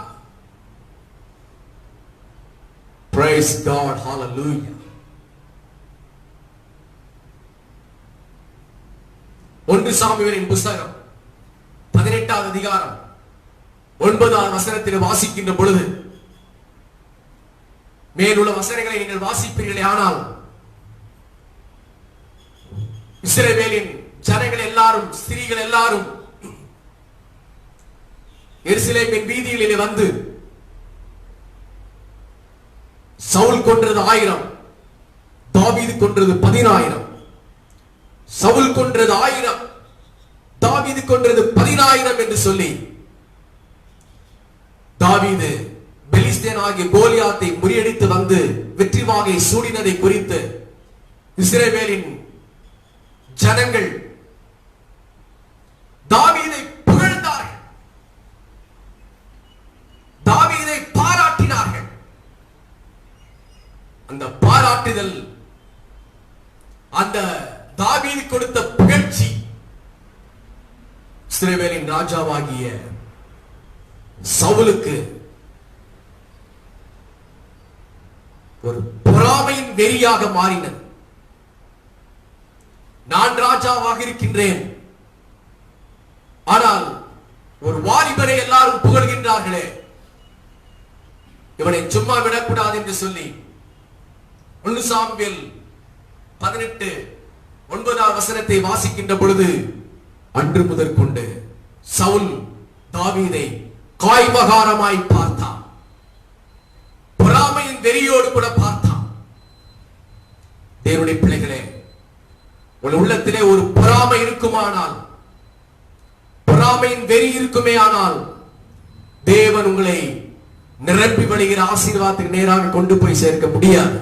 Praise God, hallelujah. 1 சாமுவேலின் புத்தகம் 18வது அதிகாரம் 9வது வசனத்தில் வாசிக்கின்ற பொழுது, மேலுள்ள வசனங்களை நீங்கள் வாசிப்பீர்களே ஆனால் இஸ்ரவேலின் ஜனங்கள் எல்லாரும், ஸ்திரீகள் எல்லாரும் எருசலேமின் வீதிகளிலே வந்து சவுல் கொன்றது 1000, தாவீது கொன்றது 10000. சவுல் கொன்றது 1000, தாவீது கொன்றது 10000 என்று சொல்லி தாவீது பெலிஸ்தேன் ஆகிய கோலியாத்தை முறியடித்து வந்து வெற்றி வாகை சூடினதை குறித்து இஸ்ரவேலின் ஜனங்கள் தாவீதை புகழ்ந்தார்கள், தாவீதை பாராட்டினார்கள். அந்த பாராட்டுதல், அந்த தாவீது கொடுத்த புகழ்ச்சி இஸ்ரவேலின் ராஜாவாகிய சவுலுக்கு ஒரு பொறாமையின் வெறியாக மாறினது. நான் ராஜாவாக இருக்கின்றேன், ஆனால் ஒரு வாலிபரை எல்லாரும் புகழ்கின்றார்களே, இவனை சும்மா விடக்கூடாது என்று சொல்லி 1 சாமுவேல் 18:9 வசனத்தை வாசிக்கின்ற பொழுது, அன்று முதற்கொண்டு சவுல் தாவீதை காய்மகாரமாய் பார்த்தான், பொறாமையின் வெறியோடு கூட பார்த்தான். தேவனுடைய பிள்ளைகளே, உங்கள் உள்ளத்திலே ஒரு பொறாமை இருக்குமானால், பொறாமையின் வெறி இருக்குமே ஆனால், தேவன் உங்களை நிரம்பி வழிகிற ஆசீர்வாதத்துக்கு நேராக கொண்டு போய் சேர்க்க முடியாது.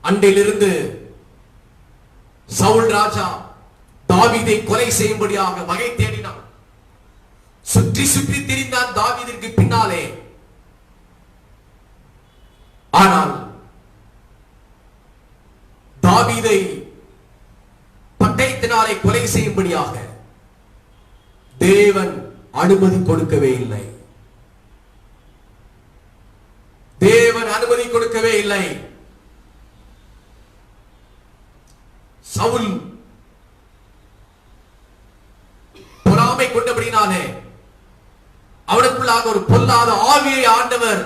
அன்றிலிருந்து சவுல் ராஜா தாவீதை கொலை செய்யும்படியாக வகை தேடினான். சுற்றி சுற்றி திரிந்தான் தாவீதிற்கு பின்னாலே. ஆனால் தாவீதை பட்டயத்தினாலே கொலை செய்யும்படியாக தேவன் அனுமதி கொடுக்கவே இல்லை. தேவன் அனுமதி கொடுக்கவே இல்லை. சவுல் பொறாமை கொண்டபடினாலே அவனுக்குள்ளாக ஒரு பொல்லாத ஆவியை ஆண்டவர்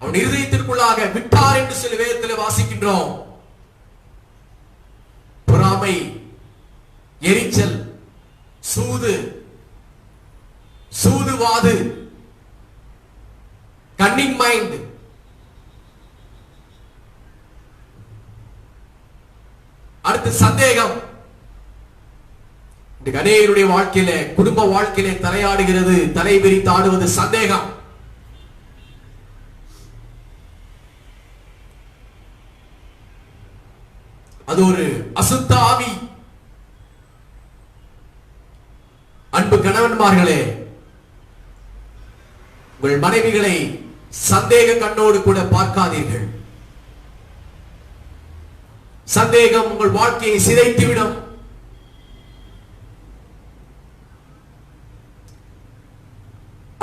அவன் இருதயத்திற்குள்ளாக விட்டார் என்று சில வேதத்தில் வாசிக்கின்றோம். பொறாமை, எரிச்சல், சூதுவாது, கன்னிங் மைண்ட், அடுத்து சந்தேகம். அநேகருடைய வாழ்க்கையில, குடும்ப வாழ்க்கையில தலையாடுகிறது, தலைவிரித்து ஆடுவது சந்தேகம். அது ஒரு அசுத்த ஆவி. அன்பு கணவன்மார்களே, உங்கள் மனைவிகளை சந்தேக கண்ணோடு கூட பார்க்காதீர்கள். சந்தேகம் உங்கள் வாழ்க்கையை சிதைத்துவிடும்.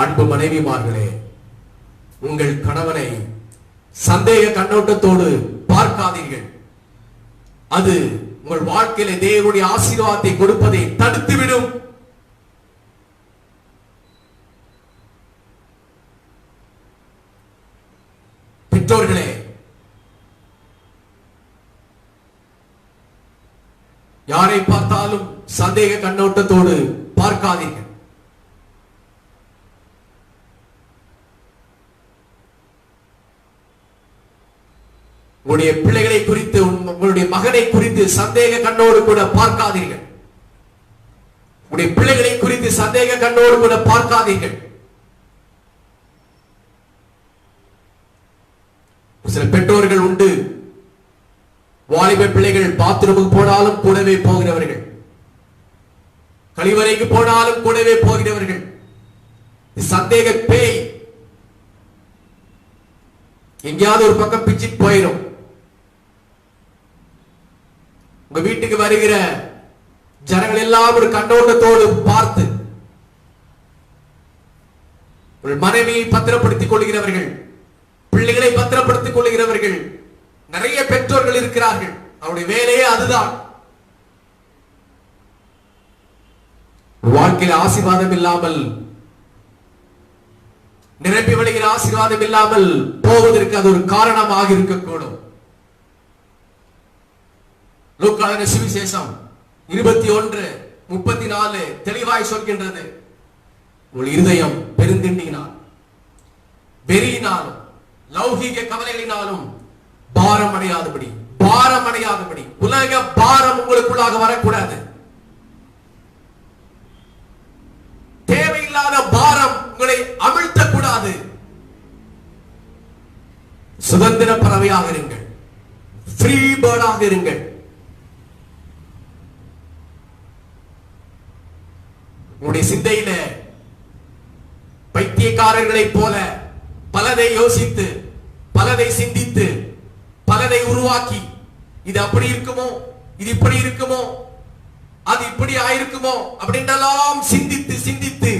அன்பு மனைவிமார்களே, உங்கள் கணவனை சந்தேக கண்ணோட்டத்தோடு பார்க்காதீர்கள். அது உங்கள் வாழ்க்கையில தேவனுடைய ஆசீர்வாதத்தை கொடுப்பதை தடுத்துவிடும். பெற்றோர்களே, யாரை பார்த்தாலும் சந்தேக கண்ணோட்டத்தோடு பார்க்காதீர்கள். உங்களுடைய பிள்ளைகளை குறித்து, உங்களுடைய மகனை குறித்து சந்தேக கண்ணோடு கூட பார்க்காதீர்கள். உங்களுடைய பிள்ளைகளை குறித்து சந்தேக கண்ணோடு கூட பார்க்காதீர்கள். சில பெற்றோர்கள் உண்டு, வாலிப பிள்ளைகள் பாத்ரூமுக்கு போனாலும் கூடவே போகிறவர்கள், கழிவறைக்கு போனாலும் கூடவே போகிறவர்கள், சந்தேக பேய் எங்கேயாவது ஒரு பக்கம் பிச்சுட்டு போயிடும். உங்க வீட்டுக்கு வருகிற ஜனங்கள் எல்லாம் ஒரு கண்ணோட்டத்தோடு பார்த்து, மனைவியை பத்திரப்படுத்திக் கொள்கிறவர்கள், பிள்ளைகளை பத்திரப்படுத்திக் கொள்கிறவர்கள் நிறைய பெற்றோர்கள் இருக்கிறார்கள். அவருடைய வேலையே அதுதான். வாழ்க்கையில் ஆசீர்வாதம் இல்லாமல், நிரப்பி வழிகிற ஆசீர்வாதம் இல்லாமல் போவதற்கு அது ஒரு காரணமாக இருக்கக்கூடும். லூக்கான சுவிசேஷம் 21:34 தெளிவாய் சொல்கின்றது, உங்கள் இருதயம் பெருந்திண்டியினால், வெறியினாலும், லௌகீக கவலைகளினாலும் பாரம் அடையாதபடி உலக பாரம் உங்களுக்குள்ளாக வரக்கூடாது. தேவையில்லாத பாரம் உங்களை அமிழ்த்தக்கூடாது. சுதந்திர பறவையாக இருங்கள், ஃப்ரீ பேர்டாக இருங்கள். உங்களுடைய சிந்தையில பைத்தியக்காரர்களைப் போல பலதை யோசித்து, பலதை சிந்தித்து, பலதை உருவாக்கி, இது அப்படி இருக்குமோ, இது இப்படி இருக்குமோ, அது இப்படி ஆயிருக்குமோ அப்படின்றெல்லாம் சிந்தித்து சிந்தித்து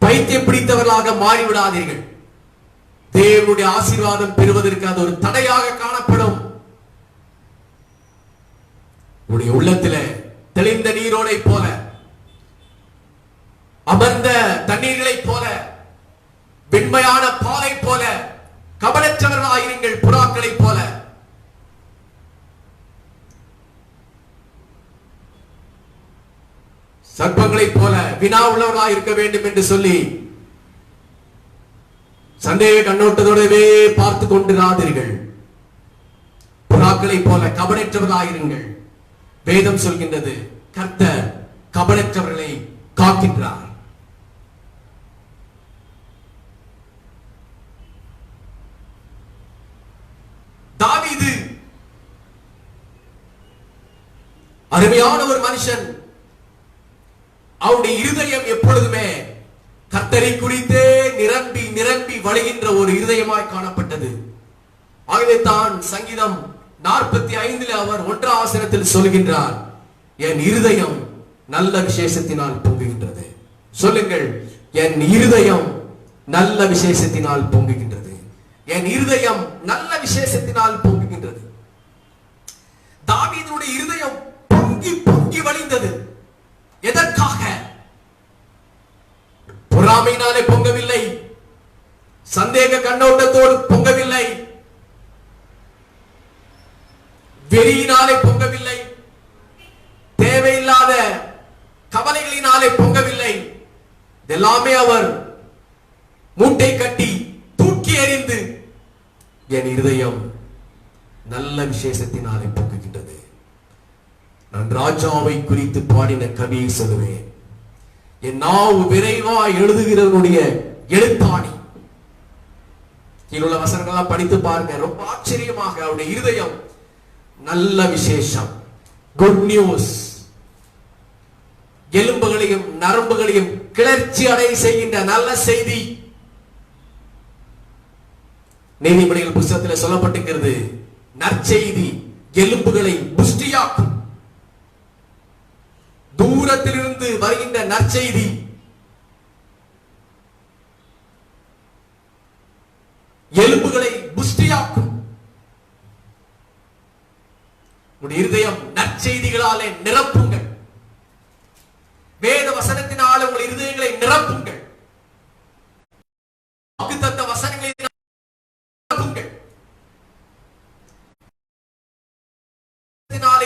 பைத்தியம் பிடித்தவர்களாக மாறிவிடாதீர்கள். தேவனுடைய ஆசீர்வாதம் பெறுவதற்கு அது ஒரு தடையாக காணப்படும். உங்களுடைய உள்ளத்தில தெளிந்த நீரோடை போல, அமர்ந்த தண்ணீர்களை போல, வெண்மையான பாலை போல கபடற்றவர்களாயிருங்கள். புறாக்களை போல சர்ப்பங்களை போல வினா உள்ளவர்களாக இருக்க வேண்டும் என்று சொல்லி சந்தேக கண்ணோட்டத்தோடவே பார்த்து கொண்டிராதீர்கள். புறாக்களை போல கபடற்றவர்களாயிருங்கள். வேதம் சொல்கின்றது, கர்த்தர் கபடற்றவர்களை காக்கின்றார். தாவீது அருமையான ஒரு மனுஷன். அவருடைய இருதயம் எப்பொழுதுமே கர்த்தரை குறித்தே நிரம்பி நிரம்பி வழிகின்ற ஒரு இருதயமாய் காணப்பட்டது. ஆகவே தான் சங்கீதம் 45 அவர் 1 வசனத்தில் சொல்கின்றார், என் இருதயம் நல்ல விசேஷத்தினால் பொங்குகின்றது. சொல்லுங்கள், என் இருதயம் நல்ல விசேஷத்தினால் பொங்குகின்றது. என் இருதயம் நல்ல விசேஷத்தினால் பொங்குகின்றது. தாவீதுடைய இருதயம் பொங்கி பொங்கி வழிந்தது. எதற்காக? பொறாமையினாலே பொங்கவில்லை, சந்தேக கண்ணோட்டத்தோடு பொங்கவில்லை, வெறியினாலே பொங்கவில்லை, தேவையில்லாத கவலைகளினாலே பொங்கவில்லை. இதெல்லாமே அவர் மூட்டை கட்டி தூக்கி எறிந்து, என் இருதயம் நல்ல விசேஷத்தினாலே பொங்குகின்றது. நான் ராஜாவை குறித்து பாடின கவியை சொல்லுவேன், என் நாவு விரைவா எழுதுகிறவனுடைய எழுத்தாணி. கீழுள்ள வசனங்கள்லாம் படித்து பாருங்க, ரொம்ப ஆச்சரியமாக அவருடைய இருதயம் நல்ல விசேஷம், குட் நியூஸ். எலும்புகளையும் நரம்புகளையும் கிளர்ச்சி அடைய செய்கின்ற நல்ல செய்தி. நீதிமொழிகள் புத்தகத்தில் சொல்லப்பட்டிருக்கிறது, நற்செய்தி எலும்புகளை புஷ்டியாக்கும். தூரத்திலிருந்து வருகின்ற நற்செய்தி எலும்புகளை புஷ்டியாக்கும். உங்களுடைய இருதயம் நற்செய்திகளாலே நிரப்புங்கள். வேத வசனத்தினால உங்கள் இருதயங்களை நிரப்புங்கள். வாக்குத்தத்த வசனங்களை நிரப்புங்கள்.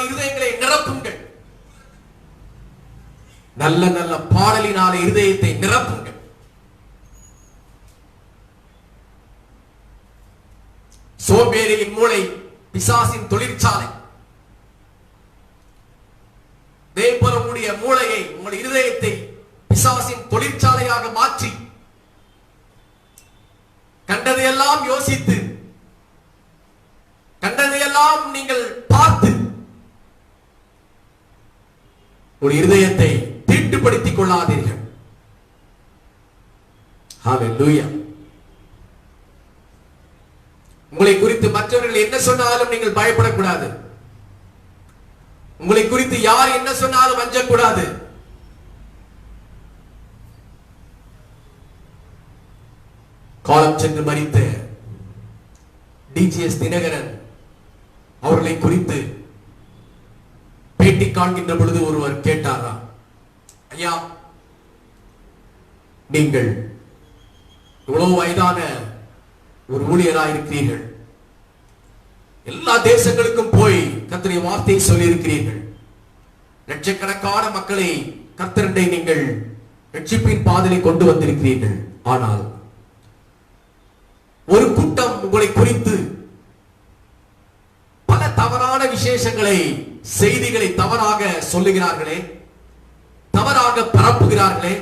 இருதயங்களை நிரப்புங்கள். நல்ல நல்ல பாடலினாலே இருதயத்தை நிரப்புங்கள். சோம்பேறியின் மூளை பிசாசின் தொழிற்சாலை. தேவபோல உங்களுடைய மூளையை, உங்களுடைய இருதயத்தை பிசாசின் தொழிற்சாலையாக மாற்றி கண்டதையெல்லாம் யோசித்து, கண்டதையெல்லாம் நீங்கள் பார்த்து உங்களுடைய இருதயத்தை தீட்டுப்படுத்திக் கொள்ளாதீர்கள். ஹalleluya. உங்களை குறித்து மற்றவர்கள் என்ன சொன்னாலும் நீங்கள் பயப்படக்கூடாது. உங்களை குறித்து யார் என்ன சொன்னாலும் அஞ்சக்கூடாது. காலம் சென்று மரித்த டிஜிஎஸ் தினகரன் அவர்களை குறித்து பேட்டி காண்கின்ற பொழுது ஒருவர் கேட்டாரா, ஐயா, நீங்கள் இவ்வளவு வயதான ஒரு ஊழியராயிருக்கிறீர்கள், எல்லா தேசங்களுக்கும் போய் கர்த்தருடைய வார்த்தையை சொல்லி இருக்கிறீர்கள், லட்சக்கணக்கான மக்களை கர்த்தரை நீங்கள் ரட்சிப்பின் பாதையை கொண்டு வந்திருக்கிறீர்கள், ஆனால் ஒரு கூட்டம் உங்களை குறித்து பல தவறான விசேஷங்களை, செய்திகளை தவறாக சொல்லுகிறார்களே, தவறாக பரப்புகிறார்களே,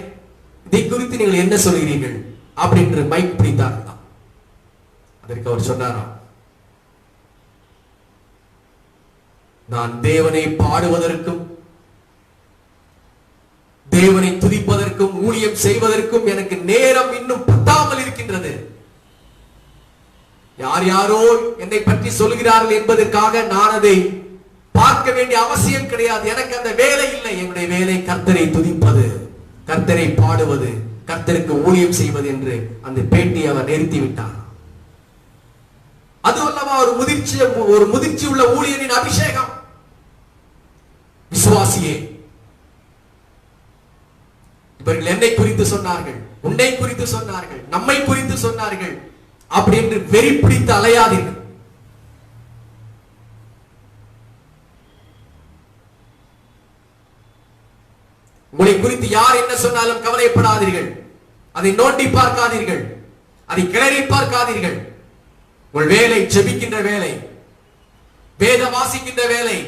இதை குறித்து நீங்கள் என்ன சொல்கிறீர்கள் அப்படின்னு மைக் பிடித்தார்களாம். அதற்கு அவர் சொன்னாராம், நான் தேவனை பாடுவதற்கும் தேவனை துதிப்பதற்கும் ஊழியம் செய்வதற்கும் எனக்கு நேரம் இன்னும் பத்தாமல் இருக்கின்றது. யார் யாரோ என்னை பற்றி சொல்கிறார்கள் என்பதற்காக நான் அதை பார்க்க வேண்டிய அவசியம் கிடையாது. எனக்கு அந்த வேலை இல்லை. என்னுடைய வேலை கர்த்தரை துதிப்பது, கர்த்தரை பாடுவது, கர்த்தருக்கு ஊழியம் செய்வது என்று அந்த பேட்டி அவர் நிறுத்திவிட்டார். அது அல்லவா ஒரு முதிர்ச்சி உள்ள ஊழியரின் அபிஷேகம். விசுவாசியே, இவர்கள் என்னை குறித்து சொன்னார்கள், உன்னை குறித்து சொன்னார்கள், நம்மை குறித்து சொன்னார்கள் அப்படி என்று வெறி பிடித்து அலையாதீர்கள். உங்களை குறித்து யார் என்ன சொன்னாலும் கவலைப்படாதீர்கள். அதை நோண்டி பார்க்காதீர்கள், அதை கிளறி பார்க்காதீர்கள். உங்கள் வேலை ஜெபிக்கின்ற வேலை, வேத வாசிக்கின்ற வேலை.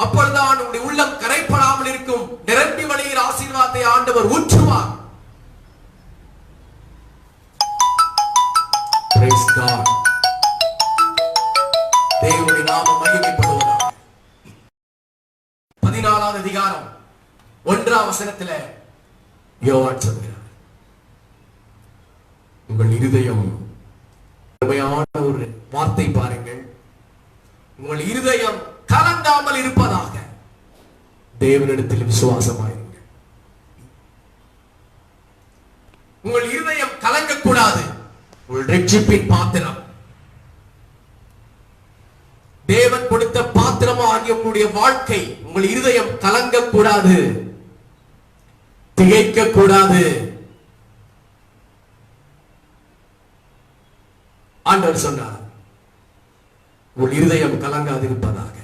அப்பொழுதுதான் உங்களுடைய உள்ளம் கரைப்படாமல் இருக்கும். நிரம்பி வழிகிற ஆசீர்வாதத்தை ஆண்டவர் ஊற்றுவார். Praise God. தேவனுடைய நாமம் மகிமைப்படுவதாக. 14வது அதிகாரம் 1ஆம் வசனத்திலே யோவான் சொல்கிறார், உங்கள் இருதயம், உண்மையான ஒரு வார்த்தை பாருங்கள், உங்கள் இருதயம் கலங்காமல் இருப்பதாக தேவனிடத்தில் விசுவாசமாயிருங்கள். உங்கள் இருதயம் கலங்கக்கூடாது. உங்கள் ரட்சிப்பின் பாத்திரம், தேவன் கொடுத்த பாத்திரமாகிய உங்களுடைய வாழ்க்கை, உங்கள் இருதயம் கலங்கக்கூடாது, திகைக்க கூடாது. ஆண்டவர் சொன்னார், உங்கள் இருதயம் கலங்காதிருப்பதாக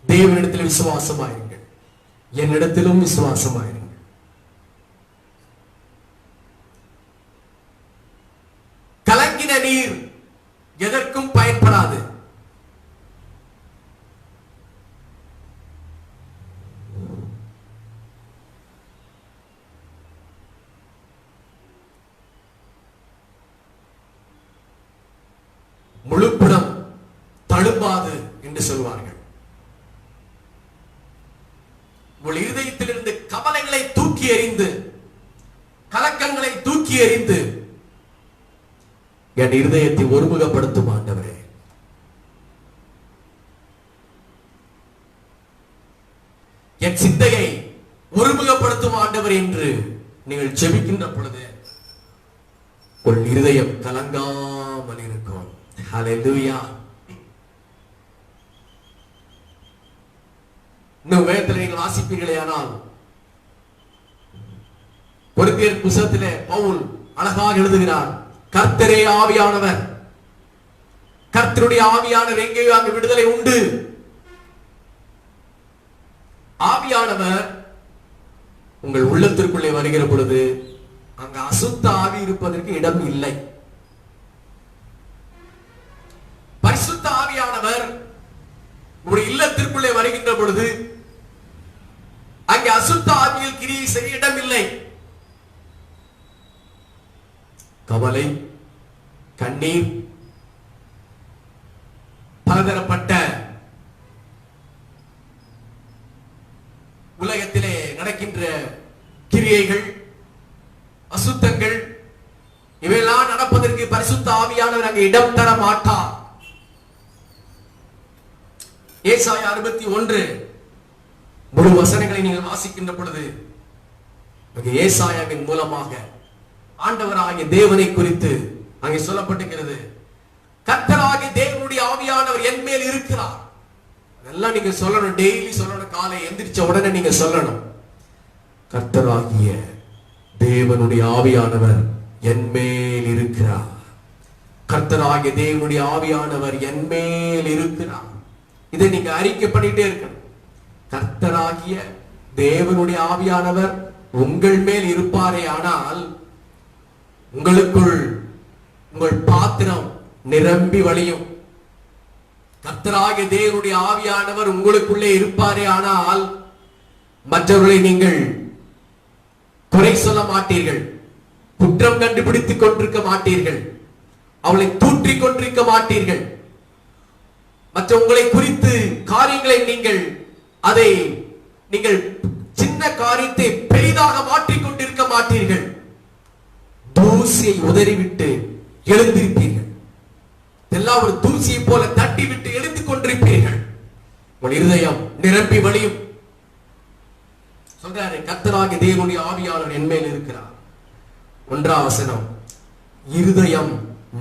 தேவனிடத்தில் விசுவாசமாயிருங்கள், என்னிடத்திலும் விசுவாசமாயிருங்கள். கலங்கின நீர் எதற்கும் பயன்படாது. முழுப்புடம் தழும்பாது என்று சொல்வார்கள். உங்கள் இருதயத்திலிருந்து கவலைகளை தூக்கி எறிந்து, கலக்கங்களை தூக்கி எறிந்து என் இருதயத்தை ஒருமுகப்படுத்தும் ஆண்டவரே. என் சிந்தையை ஒருமுகப்படுத்தும் ஆண்டவர் என்று நீங்கள் ஜெபிக்கின்ற பொழுது உன் இருதயம் கலங்காமல் இருக்கும். ஹல்லேலூயா. இன்னும் வேதத்தில் நீங்கள் வாசிப்பீர்களே ஆனால், கொரிந்தியர் புத்தகத்திலே பவுல் அழகாக எழுதுகிறார், கர்த்தரே ஆவியானவர், கர்த்தருடைய ஆவியானவர் எங்கேயோ அங்கு விடுதலை உண்டு. ஆவியானவர் உங்கள் உள்ளத்திற்குள்ளே வருகிற பொழுது அங்கு அசுத்த ஆவி இருப்பதற்கு இடம் இல்லை. பரிசுத்த ஆவியானவர் உங்களுடைய இல்லத்திற்குள்ளே வருகின்ற பொழுது அங்கே அசுத்த ஆவியில் கிரியை செய்ய இடம் இல்லை. கவலை, கண்ணீர், பலதரப்பட்ட உலகத்திலே நடக்கின்ற கிரியைகள், அசுத்தங்கள் அங்கே இடம் தர மாட்டார். ஏசாயா 61 முழு வசனங்களை நீங்கள் வாசிக்கின்ற பொழுது ஏசாயாவின் மூலமாக ஆண்டவராகிய தேவனை குறித்து அங்கே சொல்லப்பட்டிருக்கிறது. கர்த்தராகிய தேவனுடைய ஆவியானவர் என் மேல் இருக்கிறார். அதெல்லாம் நீங்க சொல்லணும், டெய்லி சொல்லணும். காலை எந்திரிச்ச உடனே நீங்க சொல்லணும், கர்த்தராகிய தேவனுடைய ஆவியானவர் என் மேல் இருக்கிறார். கர்த்தராகிய தேவனுடைய ஆவியானவர் என் மேல் இருக்கிறார். இதை நீங்க அறிக்கை பண்ணிட்டே இருக்கணும். கர்த்தராகிய தேவனுடைய ஆவியானவர் உங்கள் மேல் இருப்பாரே ஆனால் உங்களுக்குள் உங்கள் பாத்திரம் நிரம்பி வழியும். கர்த்தராகிய தேவனுடைய ஆவியானவர் உங்களுக்குள்ளே இருப்பாரே ஆனால் மற்றவர்களை நீங்கள் குறை சொல்ல மாட்டீர்கள், குற்றம் கண்டுபிடித்துக் கொண்டிருக்க மாட்டீர்கள், அவளை தூற்றிக் கொண்டிருக்க மாட்டீர்கள். மற்ற உங்களை குறித்து காரியங்களை நீங்கள் சின்ன காரியத்தை பெரிதாக மாற்றிக் கொண்டிருக்க மாட்டீர்கள். தூசியை உதறிவிட்டு எழுந்திருப்பீர்கள். எல்லாம் ஒரு தூசியை போல தட்டி விட்டு எழுந்து கொண்டிருப்பீர்கள். உங்கள் இருதயம் நிரம்பி வழியும். சொல்றாரு, கர்த்தராகிய தேவனுடைய ஆவியானவர் என் மேல் இருக்கிறார். 1ஆம் வசனம், இருதயம்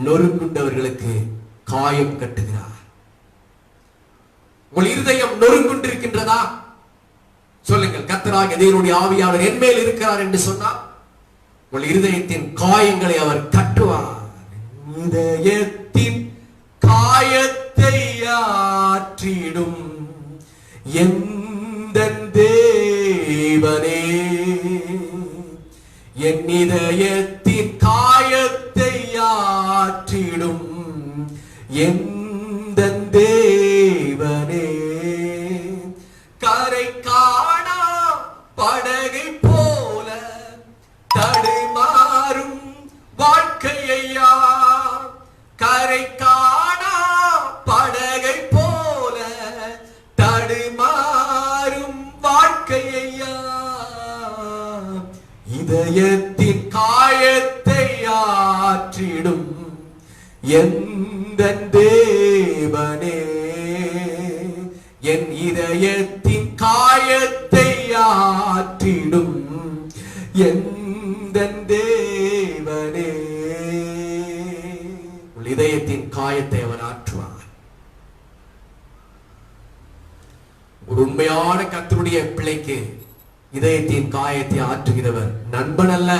நொறுங்குண்டவர்களுக்கு காயம் கட்டுகிறார். உங்கள் இருதயம் நொறுங்குண்டிருக்கின்றதா? சொல்லுங்கள், கர்த்தராகிய தேவனுடைய ஆவியானவர் என் மேல் இருக்கிறார் என்று சொன்னால் உங்கள் இருதயத்தின் காயங்களை அவர் கட்டுவார். இதயத்தின் காயத்தை ஆற்றிடும் எந்தன் தேவனே, என் இதயத்தின் காயத்தை ஆற்றிடும் எந்தன் தேவனே, கரை காணா படகை போல தடுமாறும் வாழ்க்கையா, கரை காணா படகை போல தடுமாறும் வாழ்க்கையா, இதயத்தின் காயத்தை ஆற்றிடும் எந்தன் தேவனே, என் இதயத்தின் காயத்தை ஆற்றிடும் எந்தன் தேவனே. இதயத்தின் காயத்தை அவர் ஆற்றுவார். ஒரு உண்மையான கர்த்தருடைய பிள்ளைக்கு இதயத்தின் காயத்தை ஆற்றுகிறவர் நண்பன் அல்ல,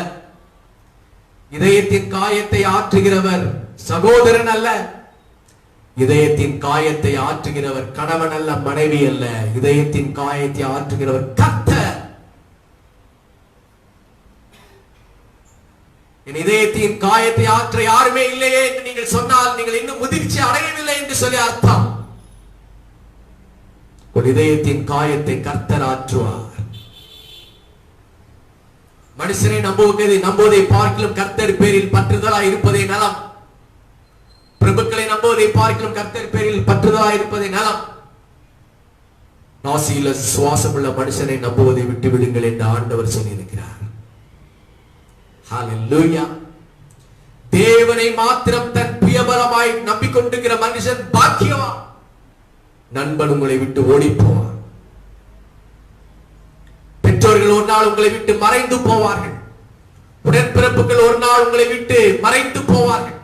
இதயத்தின் காயத்தை ஆற்றுகிறவர் சகோதரன் அல்ல, இதயத்தின் காயத்தை ஆற்றுகிறவர் கணவன் அல்ல, மனைவி அல்ல, இதயத்தின் காயத்தை ஆற்றுகிறவர் கர்த்தர். என் இதயத்தின் காயத்தை ஆற்ற யாருமே இல்லையே என்று நீங்கள் சொன்னால் நீங்கள் இன்னும் முதிர்ச்சி அடையவில்லை என்று சொல்லி அர்த்தம். ஒரு இதயத்தின் காயத்தை கர்த்தர் ஆற்றுவார். மனுஷனை நம்புவதை பார்க்கிலும் கர்த்தர் பேரில் பற்றுதலாய் இருப்பதே நலம். பிரபுக்களை நம்புவதை பார்க்கிலும் கர்த்தர் பேரில் பற்றுதலாய் இருப்பதே நலம். நாசியில சுவாசமுள்ள மனுஷனை நம்புவதை விட்டு விடுங்கள் என்று ஆண்டவர் சொல்லியிருக்கிறார். ஹல்லேலூயா. தேவனை மாத்திரம் தன் பிரியபரமாய் நம்பிக்கொண்டிருக்கிற மனுஷன் பாக்கியவான். நண்பன் உங்களை விட்டு ஓடி போவார். பெற்றோர்கள் ஒரு நாள் உங்களை விட்டு மறைந்து போவார்கள். உடன்பிறப்புகள் ஒரு நாள் உங்களை விட்டு மறைந்து போவார்கள்.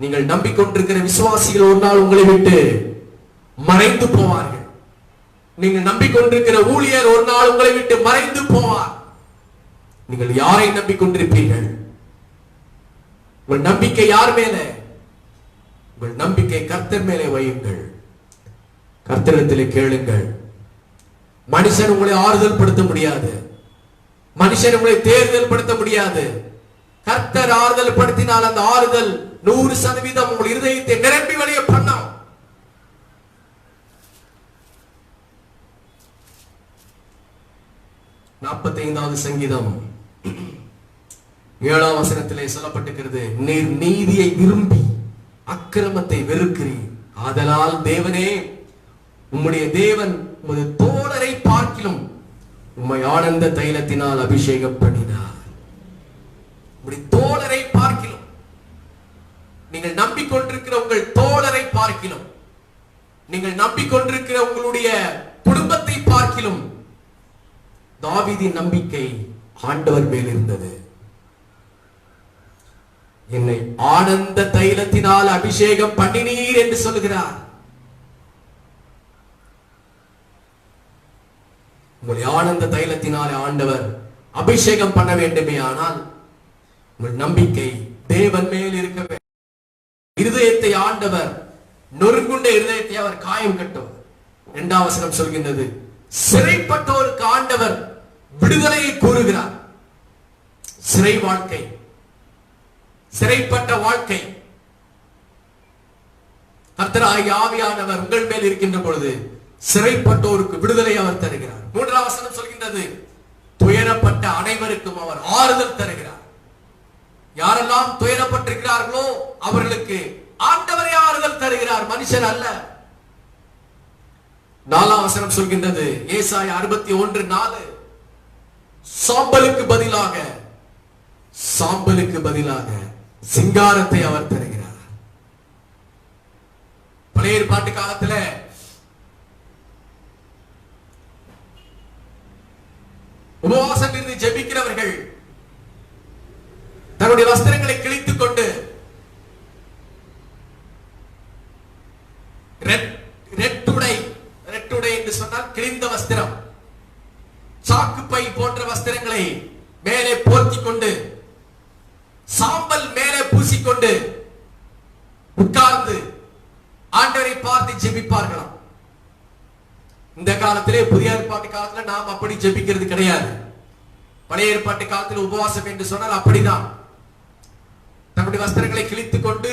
நீங்கள் நம்பிக்கொண்டிருக்கிற விசுவாசிகள் ஒரு நாள் உங்களை விட்டு மறைந்து போவார்கள். நீங்கள் நம்பிக்கொண்டிருக்கிற ஊழியர் ஒரு நாள் உங்களை விட்டு மறைந்து போவார். நீங்கள் யாரை நம்பிக்கொண்டிருப்பீர்கள்? உங்கள் நம்பிக்கை யார் மேலே? உங்கள் நம்பிக்கை கர்த்தர் மேலே வையுங்கள். கர்த்தரிடத்திலே கேளுங்கள். மனுஷன் உங்களை ஆறுதல் படுத்த முடியாது, மனுஷன் உங்களை தேர்தல் படுத்த முடியாது. கர்த்தர் ஆறுதல் படுத்தினால் அந்த ஆறுதல் 100% உங்கள் இருதயத்தை நிரம்பி வழிய பண்ணும். சங்கீதம் 7ஆம் வசனத்திலே சொல்லப்பட்டிருக்கிறது, நீர் நீதியை விரும்பி அக்கிரமத்தை வெறுக்கிறீர். ஆதலால் தேவனே, உம்முடைய தேவன் உமது தோழரை பார்க்கிலும் உம்மை ஆனந்த தைலத்தினால் அபிஷேகம் பண்ணினார். உம்முடைய தோழரை பார்க்கிலும் நம்பிக்கொண்டிருக்கிற உங்கள் தோழரை பார்க்கிலும், நீங்கள் நம்பிக்கொண்டிருக்கிற உங்களுடைய குடும்பத்தை பார்க்கிலும் தாவீதின் நம்பிக்கை ஆண்டவர் மேல் இருந்தது. என்னை ஆனந்த தைலத்தினால் அபிஷேகம் பண்ணினீர் என்று சொல்லுகிறார். உங்களை ஆனந்த தைலத்தினாலே ஆண்டவர் அபிஷேகம் பண்ண வேண்டுமே ஆனால் உங்கள் நம்பிக்கை தேவன் மேல் இருக்க வேண்டும். இருதயத்தை ஆண்டவர் நொறுங்குண்ட இருதயத்தை அவர் காயம் கட்டும். 2ஆம் வசனம் சொல்கின்றது, சிறைப்பட்டோருக்கு ஆண்டவர் விடுதலையை கூறுகிறார். சிறை வாழ்க்கை, சிறைப்பட்ட வாழ்க்கை, கர்த்தராகிய ஆவியானவர் உங்கள் மேல் இருக்கின்ற பொழுது சிறைப்பட்டோருக்கு விடுதலை அவர் தருகிறார். 3ஆம் வசனம் சொல்கின்றது, துயரப்பட்ட அனைவருக்கும் அவர் ஆறுதல் தருகிறார். யாரெல்லாம் துயரப்பட்டிருக்கிறார்களோ அவர்களுக்கு ஆண்டவரே ஆறுதல் தருகிறார், மனுஷன் அல்ல. 4ஆம் வசனம் சொல்கின்றது, ஏசாயா 61:4, சாம்பலுக்கு பதிலாக சிங்காரத்தை அவர் தருகிறார். பழைய ஏற்பாட்டு காலத்துல உபவாசம் இருந்து ஜெபிக்கிறவர்கள் தன்னுடைய வஸ்திரங்களை கிழித்துக் கொண்டு ரெட்டுடை என்று சொன்னால் கிழிந்த வஸ்திரம், சாக்குப்பை போன்ற வஸ்திரங்களை மேலே போர்த்திக் கொண்டு சாம்பல் மேலே பூசிக்கொண்டு உட்கார்ந்து ஆண்டவரை பார்த்து ஜெபிப்பார்களாம். இந்த காலத்திலே புதிய ஏற்பாட்டு காலத்துல நாம் அப்படி ஜெபிக்கிறது கிடையாது. பழைய ஏற்பாட்டு காலத்தில் உபவாசம் என்று சொன்னால் அப்படிதான். தன்னுடைய வஸ்திரங்களை கிழித்துக் கொண்டு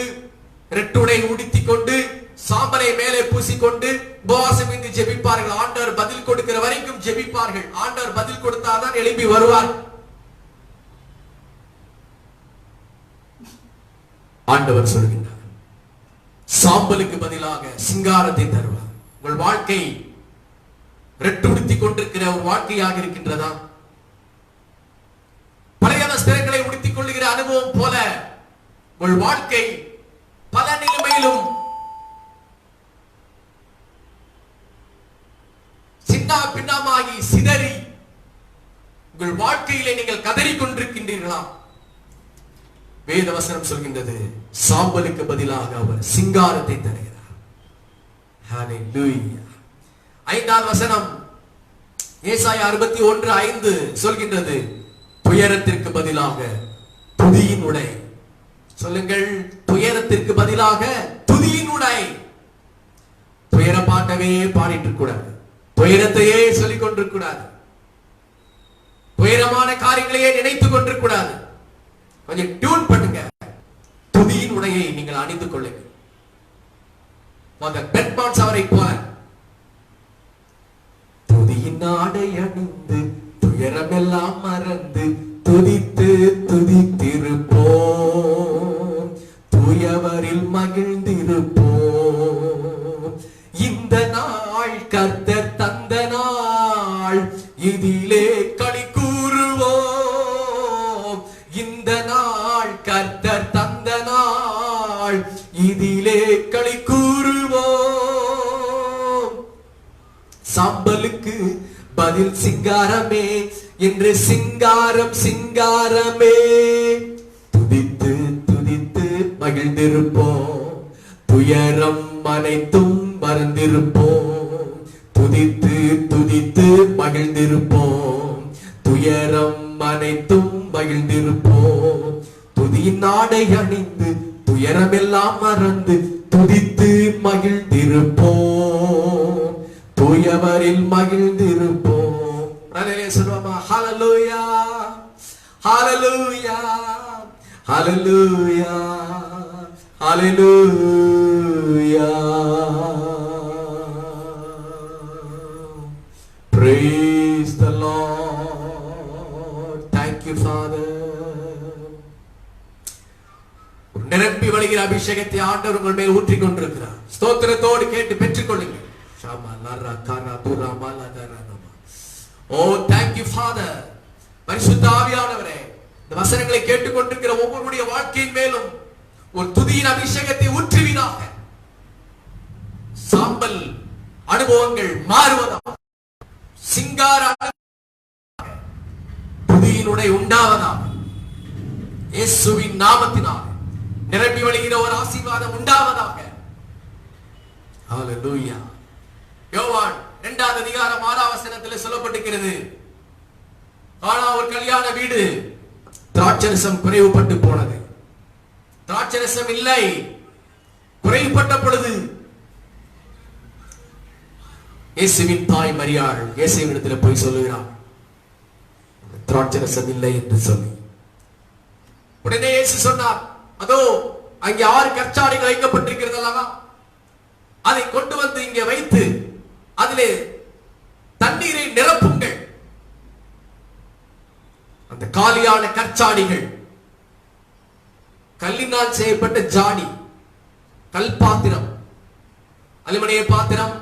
ரெட்டுடை உடுத்திக் கொண்டு சாம்பலை மேலே பூசிக்கொண்டு உபவாசம் என்று ஜெபிப்பார்கள். ஆண்டவர் பதில் கொடுக்கிற வரைக்கும் ஜெபிப்பார்கள். ஆண்டவர் பதில் கொடுத்தால்தான் எழுப்பி வருவார். ஆண்டவர் சொல்கின்றார், சாம்பலுக்கு பதிலாக சிங்காரத்தை தருவார். உங்கள் வாழ்க்கை ரெட்டு உடுத்திக் கொண்டிருக்கிற ஒரு வாழ்க்கையாக இருக்கின்றதா? பழைய வஸ்திரங்களை உடுத்திக் கொள்ளுகிற அனுபவம் போல உங்கள் வாழ்க்கை பல நிலைமையிலும் சின்ன பின்னமாகி சிதறி உங்கள் வாழ்க்கையிலே நீங்கள் கதறிக் கொண்டிருக்கின்றீர்களா? வேத வசனம் சொல்கின்றது, சாம்பலுக்கு பதிலாக அவர் சிங்காரத்தை தருகிறார். ஹல்லேலூயா. 5ஆம் வசனம் ஏசாயா 61:5 சொல்கின்றது, துயரத்திற்கு பதிலாக துதியின் உடை. சொல்லுங்கள், துயரத்திற்கு பதிலாக துதியின் உடை. துயர பாட்டவே பாடிட்டு கூடாது, துயரத்தையே சொல்லிக் கொண்டிருக்கூடாது, துயரமான காரியங்களையே நினைத்துக் கொண்டிருக்கூடாது. கொஞ்சம் டியூன் பண்ணுங்க. துதியின் உடையை நீங்கள் அணிந்து கொள்ளுங்கள். பெட்மான்ஸ் அவரை போல துதியின் ஆடை அணிந்து துயரமெல்லாம் மறந்து துதித்து துதித்திருப்போம், தூயவரில் மகிழ்ந்திருப்போம். இந்த நாள் கர்த்தர் தந்த நாள், இதிலே களி கூறுவோம். இந்த நாள் கர்த்தர் தந்த நாள், இதிலே களி கூறுவோம். சாம்பலுக்கு பதில் சிங்காரமே என்று சிங்காரம் சிங்காரமே, துதித்து துதித்து மகிழ்ந்திருப்போம், துயரம் அனைத்தும் மறந்திருப்போம். துதித்து துதித்து மகிழ்ந்திருப்போம், துயரம் அனைத்தும் மகிழ்ந்திருப்போம். துதியின் ஆடை அணிந்து துயரமெல்லாம் மறந்து துதித்து மகிழ்ந்திருப்போம், தூயவரில் மகிழ்ந்திருப்போம். சொல்லுவாமா? ஹல்லேலூயா, ஹல்லேலூயா, ஹல்லேலூயா, ஹல்லேலூயா. Praise the Lord. Thank you, Father. நிரம்பி வழிகிற அபிஷேகத்தை ஆண்டவர் உங்கள் மேல் ஊற்றிக் கொண்டிருக்கிறார். ஸ்தோத்திரத்தோடு கேட்டு பெற்றுக் கொள்ளுங்கள். Oh, thank you, Father. பரிசுத்த ஆவியானவரே, இந்த வசனங்களை கேட்டுக்கொண்டிருக்கிற ஒவ்வொருடைய வாழ்க்கையின் மேலும் ஒரு துதியின் அபிஷேகத்தை ஊற்றுவீராக. சாம்பல் அனுபவங்கள் மாறுவதாக, சிங்கார துதியினுடைய உண்டாவதாக, இயேசுவின் நாமத்தினால் நிரம்பி வழிகிற ஒரு ஆசீர்வாதம் உண்டாவதாக. ஹல்லேலூயா. யோவான் 2வது அதிகாரம் 6வது வசனத்தில் சொல்லப்பட்டிருக்கிறது, ஆனா ஒரு கல்யாண வீடு திராட்சரசம் குறைவுபட்டு போனது. திராட்சரசம் இல்லை, குறைவுபட்ட பொழுது இயேசுவின் தாய் மரியாள் இயேசுவினிடத்தில் போய் சொல்லுகிறார், திராட்சரசம் இல்லை என்று சொல்லி. உடனே இயேசு சொன்னார், அதோ அங்கே 6 கற்சாடிகள் வைக்கப்பட்டிருக்கிறது அல்லவா, அதை கொண்டு வந்து இங்கே வைத்து அதிலே தண்ணீரை நிரப்புங்கள். அந்த காலியான கற்சாடிகள் கல்லினால் செய்யப்பட்ட ஜாடி, கல் பாத்திரம், அலுமினிய பாத்திரம்,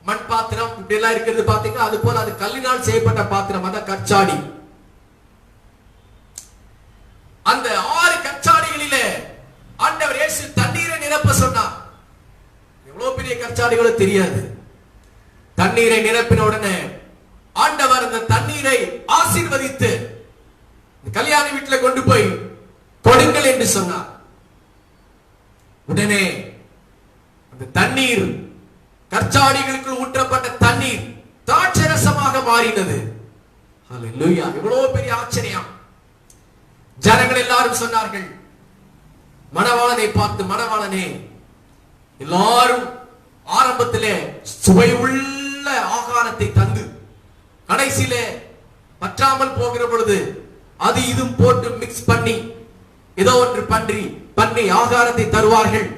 மண் பாத்திரம் இப்படி எல்லாம் இருக்கிறது பாத்தீங்கன்னா, அது போல அது கல்லினால் செய்யப்பட்ட பாத்திரம், அதான் கற்சாடி. அந்த 6 கற்சாடிகளிலே ஆண்டவர் இயேசு தண்ணீரை நிரப்ப சொன்னார். எவ்வளவு பெரிய கற்சாடிகளோ தெரியாது. தண்ணீரை நிரப்பின உடனே ஆண்டவர் அந்த தண்ணீரை ஆசீர்வதித்து கல்யாண வீட்டில் கொண்டு போய் கொடுங்கள் என்று சொன்னார். உடனே அந்த தண்ணீர், கற்சாடிகளுக்குள் ஊற்றப்பட்ட தண்ணீர் திராட்சரசமாக மாறினது. ஹல்லேலூயா. எவ்வளவு பெரிய ஆச்சரியம். ஜனங்கள் எல்லாரும் சொன்னார்கள், மணவாளனை பார்த்து, மணவாளனே, எல்லாரும் ஆரம்பத்திலே சுவையுள்ள ஆகாரத்தை தந்து கடைசியிலே பற்றாமல் போகிற பொழுது அது இதும் போட்டு மிக்ஸ் பண்ணி ஏதோ ஒன்று பண்ணி ஆகாரத்தை தருவார்கள்.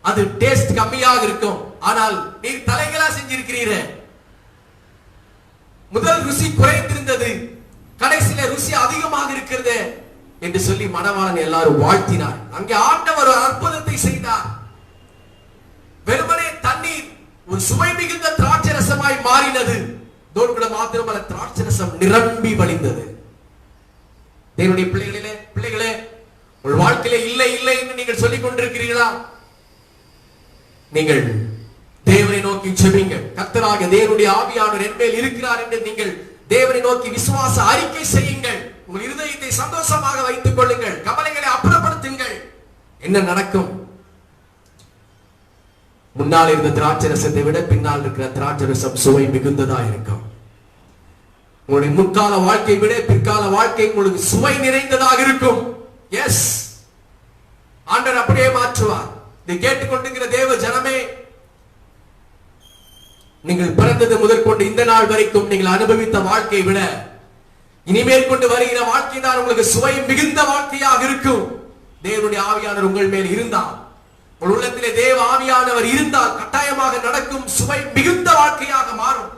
அது டேஸ்ட் கம்மியாக இருக்கும். ஆனால் நீர் தலைகளா செஞ்சிருக்கிறீரே, முதல் ருசி குறைந்திருந்தது, கடைசியில ருசி அதிகமாக இருக்கிறது என்று சொல்லி மணவாளன் எல்லாரும் வாழ்த்தினார். அங்கே ஆண்டவர் ஒரு அற்புதத்தை செய்தார். வெறுமனே தண்ணீர் ஒரு சுவை மிகுந்த திராட்சரசமாய் மாறினது. தோன்குட மாத்திரமல்ல, திராட்சரசம் நிரம்பி வழிந்தது. தேவனுடைய பிள்ளைகளே, உங்கள் வாழ்க்கையிலே இல்லை இல்லை என்று நீங்கள் சொல்லிக் கொண்டிருக்கிறீர்களா? நீங்கள் தேவனை நோக்கி ஜெபிங்கள். கர்த்தராகிய தேவனுடைய ஆவியானவர் என் மேல் இருக்கிறார் என்று நீங்கள் தேவனை நோக்கி விசுவாச அறிக்கை செய்யுங்கள். உங்கள் இருதயத்தை சந்தோஷமாக வைத்துக் கொள்ளுங்கள். கவலைகளை அப்புறப்படுத்துங்கள். என்ன நடக்கும்? முன்னால் இருந்த திராட்சரசத்தை விட பின்னால் இருக்கிற திராட்சரசம் சுவை மிகுந்ததா இருக்கும். உங்களுடைய முற்கால வாழ்க்கையை விட பிற்கால வாழ்க்கை உங்களுக்கு சுவை நிறைந்ததாக இருக்கும். எஸ், ஆண்டவர் அப்படியே மாற்றுவார். இதை கேட்டுக்கொண்டிருக்கிற தேவ ஜனமே, நீங்கள் பிறந்தது முதற்கொண்டு இந்த நாள் வரைக்கும் நீங்கள் அனுபவித்த வாழ்க்கையை விட இனிமேல் கொண்டு வருகிற வாழ்க்கை தான் உங்களுக்கு சுவை மிகுந்த வாழ்க்கையாக இருக்கும். தேவனுடைய ஆவியானவர் உங்கள் மேல் இருந்தால், உங்கள் உள்ளத்திலே தேவ ஆவியானவர் இருந்தால் கட்டாயமாக நடக்கும் சுவை மிகுந்த வாழ்க்கையாக மாறும்.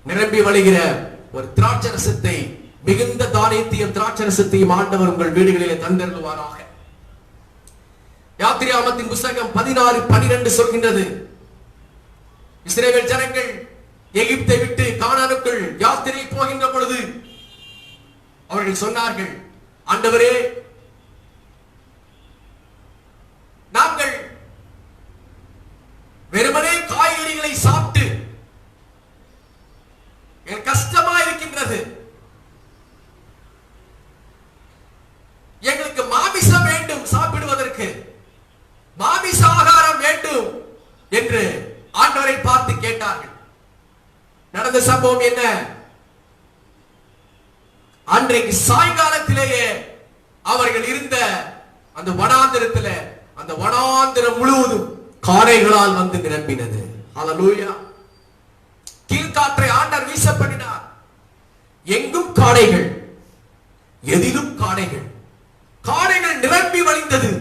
நிரம்பி வழிகிற ஒரு திராட்சரசத்தை, மிகுந்த தானியத்தையும் திராட்சரசத்தையும் ஆண்டவர் உங்கள் வீடுகளிலே தந்தருளுவாராக. யாத்திராகமத்தின் புத்தகம் 16:12 சொல்கின்றது, இஸ்ரவேல் ஜனங்கள் எகிப்தை விட்டு கானானுக்குள் யாத்திரை போகின்ற பொழுது அவர்கள் சொன்னார்கள், ஆண்டவரே, நாங்கள் வெறுமனே காய்கறிகளை சாப்பிட்டு கஷ்டமா இருக்கின்றது, எங்களுக்கு மாமிசம் வேண்டும், சாப்பிடுவதற்கு மாமிச ஆகாரம் வேண்டும் என்று ஆண்டவரை பார்த்து கேட்டார்கள். நடந்த சம்பவம் என்ன? அன்றைக்கு சாயங்காலத்திலேயே அவர்கள் இருந்த அந்த வனாந்திரத்தில், அந்த வனாந்திரம் முழுவதும் காடைகளால் வந்து நிரம்பினது. ஹல்லேலூயா. கீழ்காற்றை ஆண்டவர் வீச பண்ணினார். எங்கும் காடைகள், எதிலும் காடைகள், காடைகள் நிரம்பி வழிந்தது.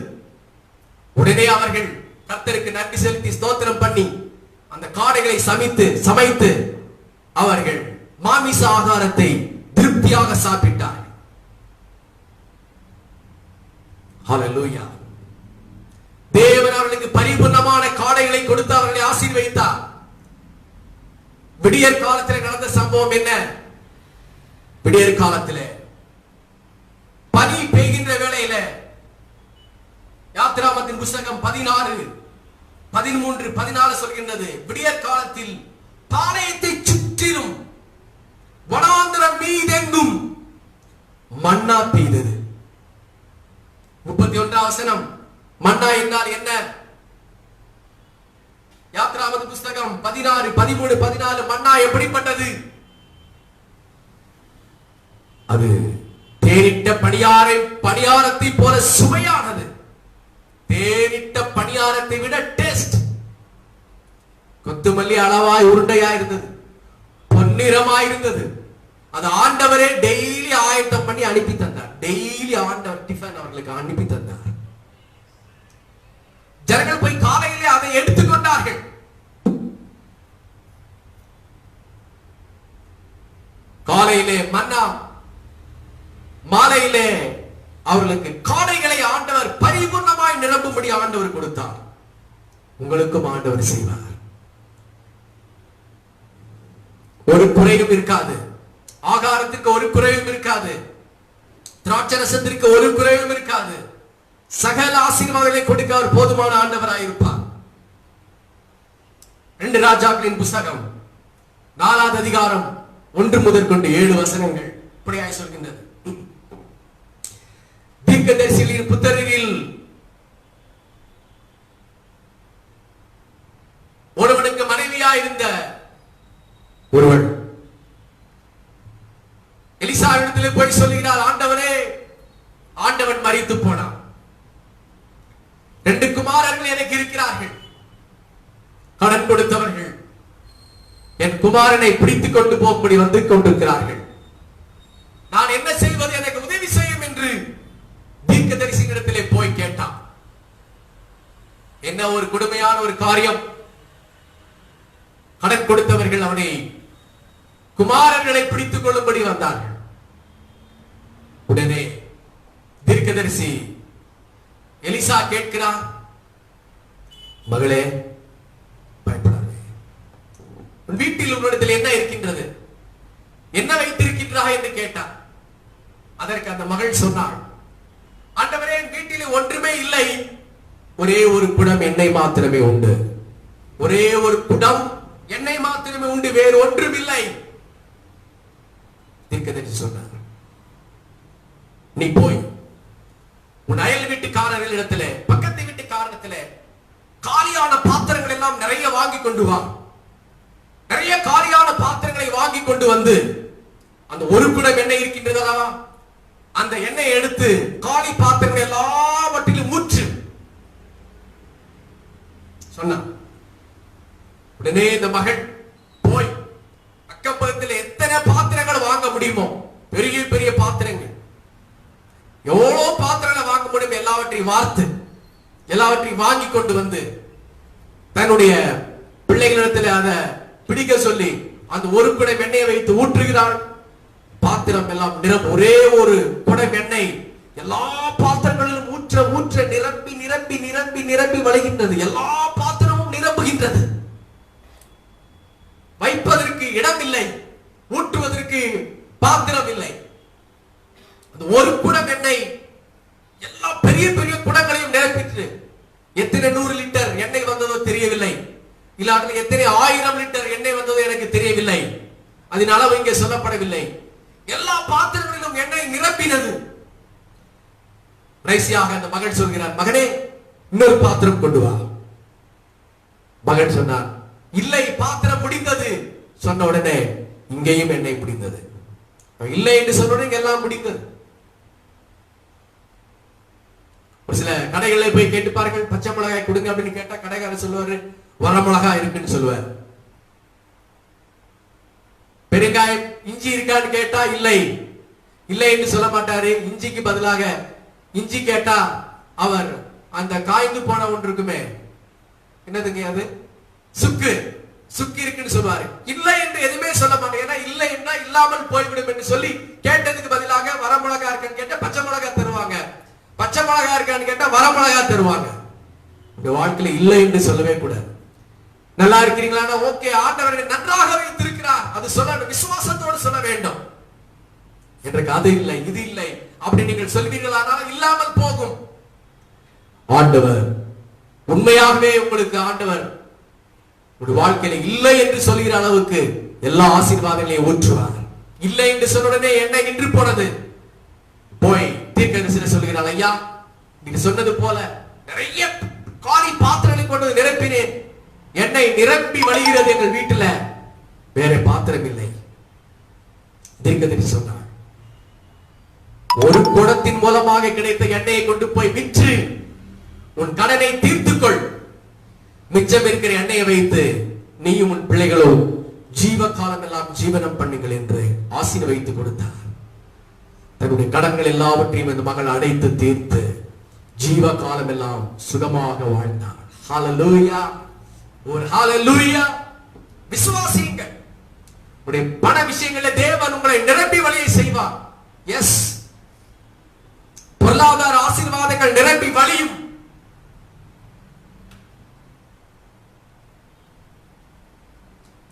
உடனே அவர்கள் கர்த்தருக்கு நன்றி செலுத்தி ஸ்தோத்திரம் பண்ணி அந்த காடைகளை சமைத்து அவர்கள் மாமிச ஆகாரத்தை திருப்தியாக சாப்பிட்டார்கள். ஹல்லேலூயா. தேவன் அவர்களுக்கு பரிபூர்ணமான காடைகளை கொடுத்து அவர்களை ஆசீர்வதித்தார். விடியற் காலத்தில் நடந்த சம்பவம் என்ன? விடியற் காலத்தில் பனி பெய்கின்ற வேளையில யாத்திராமத்தின் புஸ்தகம் 16, 13, 14 சொல்கின்றது, விடியற் காலத்தில் பாளையத்தை சுற்றிலும் வனாந்தரம் மீதெங்கும் மன்னா பெய்தது. 31 வசனம், மன்னா என்றால் என்ன? யாத்திராமத்தின் புஸ்தகம் 16, 13, 14 மன்னா எப்படிப்பட்டது? அது தேனிட்ட பணியாரத்தை போல சுவையானது. தேனிட்ட பணியாரத்தை விட டேஸ்ட். கொத்துமல்லி அளவாய் உருண்டையா இருந்தது, பொன்னிறமாய் இருந்தது. அது ஆண்டவரே டெய்லி ஆயத்தம் பண்ணி அனுப்பி தந்தார். டெய்லி ஆண்டவர் டிஃபன் அவர்களுக்கு அனுப்பி தந்தார். ஜனங்கள் போய் காலையிலே அதை எடுத்துக்கொண்டார்கள். காலையிலே மன்னா, மாலையிலே அவர்களுக்கு காடைகளை ஆண்டவர் பரிபூர்ணமாய் நிரம்பும்படி ஆண்டவர் கொடுத்தார். உங்களுக்கும் ஆண்டவர் செய்வார். ஒரு குறையும் இருக்காது. ஆகாரத்திற்கு ஒரு குறையும் இருக்காது. திராட்சரசத்திற்கு ஒரு குறையும் இருக்காது. சகல ஆசீர்வாதங்களை கொடுக்க அவர் போதுமான ஆண்டவராய் இருப்பார். 2 ராஜாக்களின் புஸ்தகம் 4வது அதிகாரம் 1 முதல் 7 வசனங்கள் இப்படியாய் சொல்கின்றது. தீர்க்கதரிசிகளின் புத்தரில் ஒருவனுக்கு மனைவியாய் இருந்த ஒருவன் எலிசாவிடத்தில் போய் சொல்லுகிறார், ஆண்டவரே, ஆண்டவன் மரித்து போனான். 2 குமாரர்கள் எனக்கு இருக்கிறார்கள். கடன் கொடுத்தவர்கள் என் குமாரனை பிடித்துக் கொண்டு போகும்படி வந்து கொண்டிருக்கிறார்கள். நான் என்ன செய்வது, எனக்கு உதவி செய்யும் என்று தீர்க்கதரிசியிடத்திலே போய் கேட்டான். என்ன ஒரு கொடுமையான ஒரு காரியம். கடன் கொடுத்தவர்கள் அவனை குமாரர்களை பிடித்துக் கொள்ளும்படி வந்தார்கள். உடனே தீர்க்கதரிசி எலிசா கேட்கிறார், மகளே, பயப்படாதே. உன் வீட்டில் உன்னிடத்தில் என்ன இருக்கின்றது, என்ன வைத்திருக்கின்றாய் என்று கேட்டார். அதற்கு அந்த மகள் சொன்னாள், ஆண்டவரே, என் வீட்டில் ஒன்றுமே இல்லை, ஒரே ஒரு குடம் எண்ணெய் மாத்திரமே உண்டு. ஒரே ஒரு குடம் எண்ணெய் மாத்திரமே உண்டு, வேறு ஒன்றும் இல்லை. தீர்க்கதரிசி சொன்னார், நீ போய் உன் அயல் வீட்டுக்காரர்கள் இடத்திலே, பக்கத்து வீட்டுக்காரத்திலே காலியான பாத்திரங்கள் எல்லாம் நிறைய வாங்கி கொண்டு வா. நிறைய காலியான பாத்திரங்களை வாங்கி கொண்டு வந்து அந்த ஒரு குடம் எண்ணெய் இருக்கின்றதா, அந்த எண்ணெயை எடுத்து காலி பாத்திரங்கள் எல்லாவற்றிலும் ஊற்று சொன்னான். உடனே இந்த மகள் போய் அக்கப்பக்கத்தில் எத்தனை பாத்திரங்கள் வாங்க முடியுமோ, பெரிய பெரிய பாத்திரங்கள், எவ்வளவு பாத்திரங்களை வாங்க முடியும், எல்லாவற்றையும் வார்த்து எல்லாவற்றையும் வாங்கி கொண்டு வந்து தன்னுடைய பிள்ளைகளிடத்தில் அதை பிடிக்க சொல்லி அந்த ஒரு குடம் எண்ணெயை வைத்து ஊற்றுகிறாள். பாத்திரம் எல்லாம் நிரம்ப, ஒரே ஒரு குடம் எண்ணெய் எல்லா பாத்திரங்களிலும் ஊற்ற ஊற்ற நிரம்பி நிரம்பி நிரம்பி நிரம்பி வழிகின்றது. எல்லா பாத்திரமும் நிரம்புகின்றது. வைப்பதற்கு இடம் இல்லை, ஊற்றுவதற்கு பாத்திரம் இல்லை. அந்த ஒரு குடம் எண்ணெய் எல்லா பெரிய பெரிய குடங்களையும் நிரப்பிட்டு, எத்தனை 100 லிட்டர் எண்ணெய் வந்ததோ தெரியவில்லை, இல்லாமல் எத்தனை 1000 லிட்டர் எண்ணெய் வந்ததோ எனக்கு தெரியவில்லை, அதன் அளவு இங்கே சொல்லப்படவில்லை. எல்லா பாத்திரங்களிலும் எண்ணெய் நிரப்பினது. கடைசியாக அந்த மகன் சொல்கிறார், மகனே, இன்னொரு பாத்திரம் கொண்டு வா. மகன் சொன்னார், இல்லை, பாத்திரம் முடிந்தது. சொன்ன உடனே இங்கேயும் எண்ணெய் முடிந்தது. இல்லை என்று சொன்ன உடனே எல்லாம் முடிந்தது. ஒரு சில கடைகளில் போய் கேட்டுப்பார்கள், பச்சை மிளகாய் கொடுங்க அப்படின்னு கேட்டா கடைக்காரர் சொல்லுவாரு, வர மிளகாய் இருக்குன்னு சொல்லுவார். பெருங்காயம் இஞ்சி இருக்கான்னு கேட்டா இல்லை, இல்லை என்று சொல்ல மாட்டாரு. இஞ்சிக்கு பதிலாக இஞ்சி கேட்டா அவர் அந்த காய்ந்து போன ஒன்று இருக்குமே, என்னதுங்க அது, சுக்கு, சுக்கு இருக்குன்னு சொல்லுவாரு. இல்லை என்று எதுவுமே சொல்ல மாட்டேன். ஏன்னா இல்லை என்ன இல்லாமல் போய்விடும் என்று சொல்லி கேட்டதுக்கு பதிலாக வர மிளகா இருக்கான்னு கேட்டா பச்சை மிளகா தருவாங்க, பச்சை மிளகா இருக்கான்னு கேட்டா வர மிளகா தருவாங்க. இந்த வாழ்க்கையில இல்லை என்று சொல்லவே கூடாது. நல்லா இருக்கிறீங்களா, ஓகே, ஆண்டவர் நன்றாக வைத்திருக்கிறார், அது சொல்ல விசுவாசத்தோடு சொல்ல வேண்டும். எனக்கு அது இல்லை, இது இல்லை அப்படி நீங்கள் சொல்வீர்களானால் இல்லாமல் போகும். ஆண்டவர் உண்மையாகவே உங்களுக்கு ஆண்டவர் ஒரு வாழ்க்கையில இல்லை என்று சொல்கிற அளவுக்கு எல்லா ஆசீர்வாதங்களையும் ஊற்றுவார். இல்லை என்று சொன்ன உடனே எண்ணெய் நின்று போனது. போய் தீர்க்கதரிசி சொல்கிறார், ஐயா நீங்க சொன்னது போல நிறைய காலி பாத்திரங்களை கொண்டு நிரப்பினேன், எண்ணெய் நிரம்பி வழிகிறது எங்கள் வீட்டுல, வேற பாத்திரம் இல்லை. தீர்க்கதரிசி சொன்னார், ஒரு குடத்தின் மூலமாக கிடைத்த எண்ணெயை கொண்டு போய் விற்று உன் கடனை தீர்த்துக்கொள், மிச்சம் இருக்கிற எண்ணெயை வைத்து நீயும் உன் பிள்ளைகளும் ஜீவ காலம் எல்லாம் ஜீவனம் பண்ணுங்கள் என்று ஆசீர் வைத்து கொடுத்தார். தன்னுடைய கடன்கள் எல்லாவற்றையும் இந்த மகள் அடைத்து தீர்த்து ஜீவ காலம் எல்லாம் சுகமாக வாழ்ந்தார். ஹல்லேலூயா, ஒரு ஹல்லேலூயா. விசுவாசியுங்கள், உங்களுடைய பண விஷயங்களில் தேவன் உங்களை நிரம்பி வழியை செய்வார். எஸ், பொருளாதார ஆசீர்வாதங்கள் நிரம்பி வழியும்.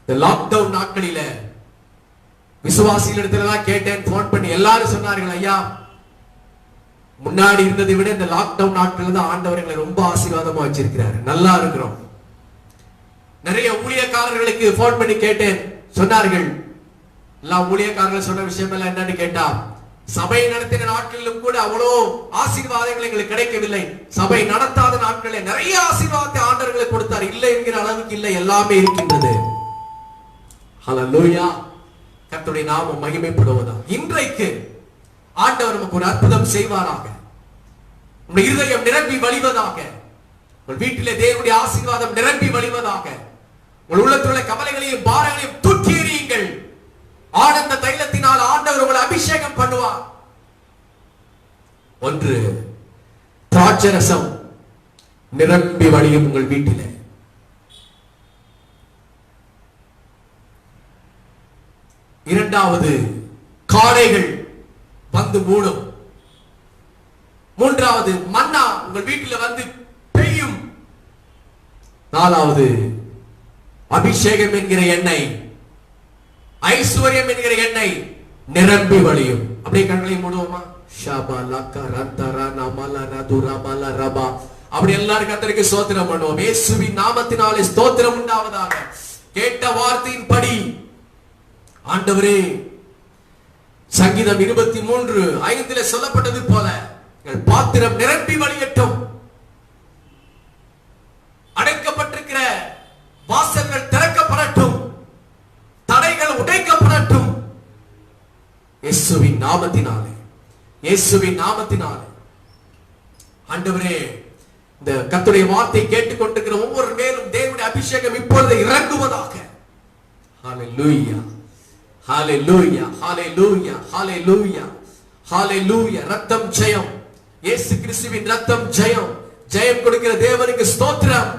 இந்த லாக்டவுன் நாட்களில விசுவாசிகளிடத்துல கேட்டேன், போன் பண்ணி எல்லாரும் சொன்னார்கள், ஐயா முன்னாடி இருந்ததை விட இந்த லாக்டவுன் நாட்கள் தான் ஆண்டவர்களை ரொம்ப ஆசீர்வாதமா வச்சிருக்கிறாரு, நல்லா இருக்கிறோம். நிறைய ஊழியக்காரர்களுக்கு போன் பண்ணி கேட்டேன், சொன்னார்கள், எல்லா ஊழியக்காரர்கள் சொன்ன விஷயம் எல்லாம் என்னன்னு கேட்டா, சபை நடத்தின நாட்களிலும் கூட அவ்வளோ ஆசீர்வாதங்கள் எங்களுக்கு கிடைக்கவில்லை, சபை நடத்தாத நாட்களில் நிறைய ஆசீர்வாதத்தை ஆண்டவர்களுக்கு கொடுத்தார், இல்லை என்கிற அளவுக்கு இல்லை, எல்லாமே இருக்கின்றது. ஹல்லேலூயா, கர்த்தருடைய நாமம் மகிமைப்படுவதாக. இன்றைக்கு ஆண்டவர் நமக்கு ஒரு அற்புதம் செய்வாராக. உங்கள் இருதயம் நிரம்பி வழிவதாக. உங்கள் வீட்டிலே தேவனுடைய ஆசீர்வாதம் நிரம்பி வழிவதாக. உங்கள் உள்ளத்துள்ள கவலைகளையும் பாரங்களையும் தூக்கி எறியுங்கள். ஆனந்த தைலத்தினால் ஆண்டவர் உங்களை அபிஷேகம் பண்ணுவார். ஒன்று, திராட்சரசம் நிரம்பி வழியும் உங்கள் வீட்டிலே. இரண்டாவது, காளைகள் வந்து மூடும். மூன்றாவது, மன்னா உங்கள் வீட்டில் வந்து பெய்யும். நாலாவது, அபிஷேகம் என்கிற எண்ணெய், ஐஸ்வர்யம் என்கிற எண்ணெய் நிரம்பி வழியும். அப்படியே கண்களை மூடுவோமா? ஷாபா லக்கா ரந்தரா நமல ரதுரா மல ரபா. அப்படி எல்லாரும் கர்த்தருக்கு ஸ்தோத்திரம் பண்ணுவோம். இயேசுவின் நாமத்தினாலே ஸ்தோத்திரம் உண்டாவதாக. கேட்ட வார்த்தையின் படி ஆண்டவரே, சங்கீதம் 23:5 சொல்லப்பட்டது போல எங்கள் பாத்திரம் நிரம்பி வழியட்டும். அடைக்கப்பட்டிருக்கிற வாசல்கள் திறக்கப்படட்டும், தடைகள் உடைக்கப்படட்டும். இயேசுவின் நாமத்தினாலே, இயேசுவின் நாமத்தினாலே. ஆண்டவரே, இந்த கர்த்தருடைய வார்த்தை கேட்டுக்கொண்டிருக்கிற ஒவ்வொரு மேலும் தேவனுடைய அபிஷேகம் இப்பொழுது இறங்குவதாக. ஹல்லேலூயா, ஹல்லேலூயா, ஹல்லேலூயா, ஹல்லேலூயா, ஹல்லேலூயா. ரத்தம் ஜெயம், இயேசு கிறிஸ்துவின் ரத்தம் ஜெயம். ஜெயம் கொடுக்கிற தேவனுக்கு ஸ்தோத்திரம்.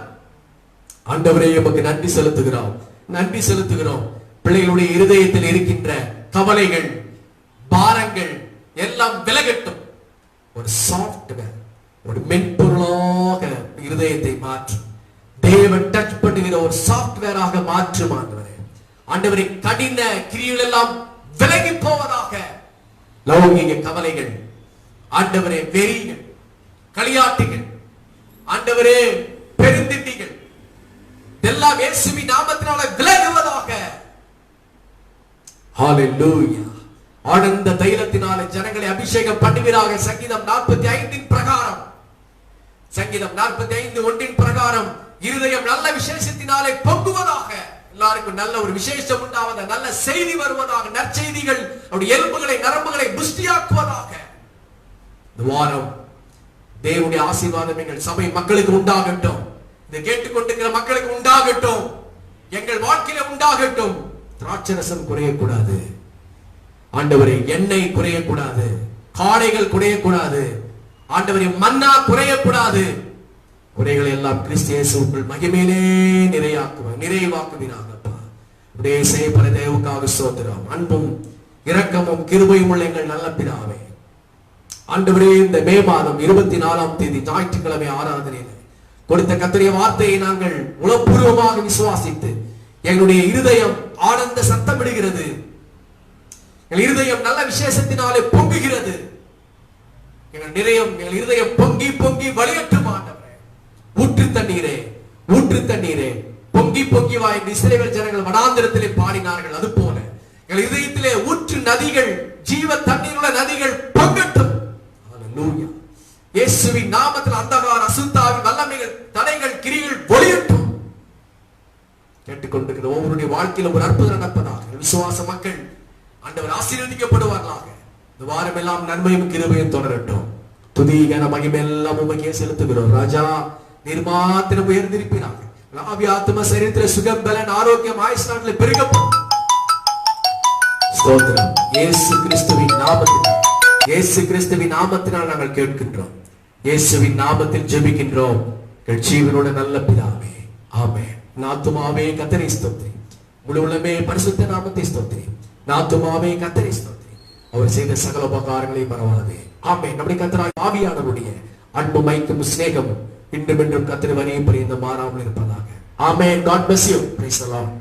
ஆண்டவரே, உமக்கு நன்றி செலுத்துகிறோம், நன்றி செலுத்துகிறோம். பிள்ளைகளுடைய இருதயத்தில் இருக்கின்ற கவலைகள், பாரங்கள் எல்லாம் விலகட்டும். ஒரு சாஃப்ட்வேர், ஒரு மென்பொருளாக இருதயத்தை மாற்றும். தேவன் டச் பண்ணுகிற ஒரு சாஃப்ட்வேராக மாற்றும். ஆண்டவரே, கடின கிரியைகள் எல்லாம் விலகி போவதாக. லௌகிக கவலைகள், ஆண்டவரே, வெறிகள், களியாட்டுகள், ஆண்டவரே, பெருந்திண்டிகள் எல்லாம் இயேசுவின் நாமத்தினால விலகுவதாக. ஹல்லேலூயா. ஆனந்த தைலத்தினாலே ஜனங்களை அபிஷேகம் பண்ணுவீராக. சங்கீதம் 45 பிரகாரம், சங்கீதம் 45:1 பிரகாரம் இருதயம் நல்ல விசேஷத்தினாலே பொங்குவதாக. எல்லாருக்கும் நல்ல ஒரு விசேஷம் உண்டாவதாக, நல்ல செய்தி வருவதாக, நற்செய்திகள் அவருடைய எலும்புகளை நரம்புகளை புஷ்டியாக்குவதாக. இந்த வாரம் தேவனுடைய ஆசீர்வாதம் எங்கள் சபை மக்களுக்கு உண்டாகட்டும். இதை கேட்டுக்கொண்டிருக்கிற மக்களுக்கு உண்டாகட்டும், எங்கள் வாழ்க்கையில உண்டாகட்டும். திராட்சரசம் குறையக்கூடாது ஆண்டவரே, எண்ணெய் குறையக்கூடாது, காளைகள் குறையக்கூடாது ஆண்டவரே, மன்னா குறையக்கூடாது. குறைகளை எல்லாம் கிறிஸ்து இயேசுவுக்குள் மகிமையிலே நிறைவாக்குவீராகப்பா. அப்படியே செய்யப்பட தேவனுக்காக ஸ்தோத்திரம். அன்பும் இரக்கமும் கிருபையும் உள்ள எங்கள் நல்ல பிதாவே, ஆண்டவரே, இந்த மே மாதம் 24ஆம் தேதி ஞாயிற்றுக்கிழமை ஆராதனையில் கொடுத்த கர்த்தருடைய வார்த்தையை நாங்கள் உளப்பூர்வமாக விசுவாசித்து எங்களுடைய இருதயம் ஆனந்த சத்தமிடுகிறது. எங்கள் இருதயம் நல்ல விசேஷத்தினாலே பொங்குகிறது. எங்கள் இருதயம் பொங்கி பொங்கி வழியட்டும் ஆண்டவரே. ஊற்று தண்ணீரே, ஊற்று தண்ணீரே, பொங்கி பொங்கி வா என்று இஸ்ரவேல் ஜனங்கள் வனாந்திரத்திலே பாடினார்கள். அது போல எங்கள் இதயத்திலே ஊற்று நதிகள், ஜீவ தண்ணீருள்ள நதிகள் பொங்கட்டும். ஹல்லேலூயா. இயேசுவின் நாமத்தில் அந்தகார அசுத்தாவின் வல்லமைகள், தடைகள், கிரிகள் ஒழியட்டும். கேட்டுக்கொண்டிருக்கிற ஒவ்வொருடைய வாழ்க்கையில ஒரு அற்புதம் நடப்பதாக. விசுவாச மக்கள் ஆண்டவர் ஆசீர்வதிக்கப்படுவார்களாக. இந்த வாரம் எல்லாம் நன்மையும் கிருபையும் தொடரட்டும். துதி கன மகிமை எல்லாம் உமக்கே செலுத்துகிறோம். ராஜா, நீர் மாத்திரம் உயர்ந்திருப்பீராக. ஆவி ஆத்ம சரீரத்திலே சுகம் பலன் ஆரோக்கியம் ஆயுசு நாட்களில் பெருகட்டும். ஸ்தோத்திரம். இயேசு கிறிஸ்துவின் நாமத்தில், இயேசு கிறிஸ்துவின் நாமத்தினால் நாங்கள் கேட்கின்றோம். இயேசுவின் நாமத்தில் ஜெபிக்கின்றோம் எங்கள் ஜீவனோட நல்ல பிதாவே, ஆமென். நாத்துமாவே கர்த்தரை ஸ்தோத்திரி, முழு உள்ளமே பரிசுத்த நாமத்தை ஸ்தோத்திரி. நாத்துமாவே கர்த்தரை ஸ்தோத்திரி, அவர் செய்த சகல உபகாரங்களை மறவாதே. ஆமென். நம்முடைய கர்த்தராகிய ஆவியானவருடைய அன்பும் ஐக்கியமும் சிநேகமும் இன்றும் என்றும் கர்த்தர் வரையும் பரிந்து மாறாமல் இருப்பதாக. ஆமென். God bless you. Praise the Lord.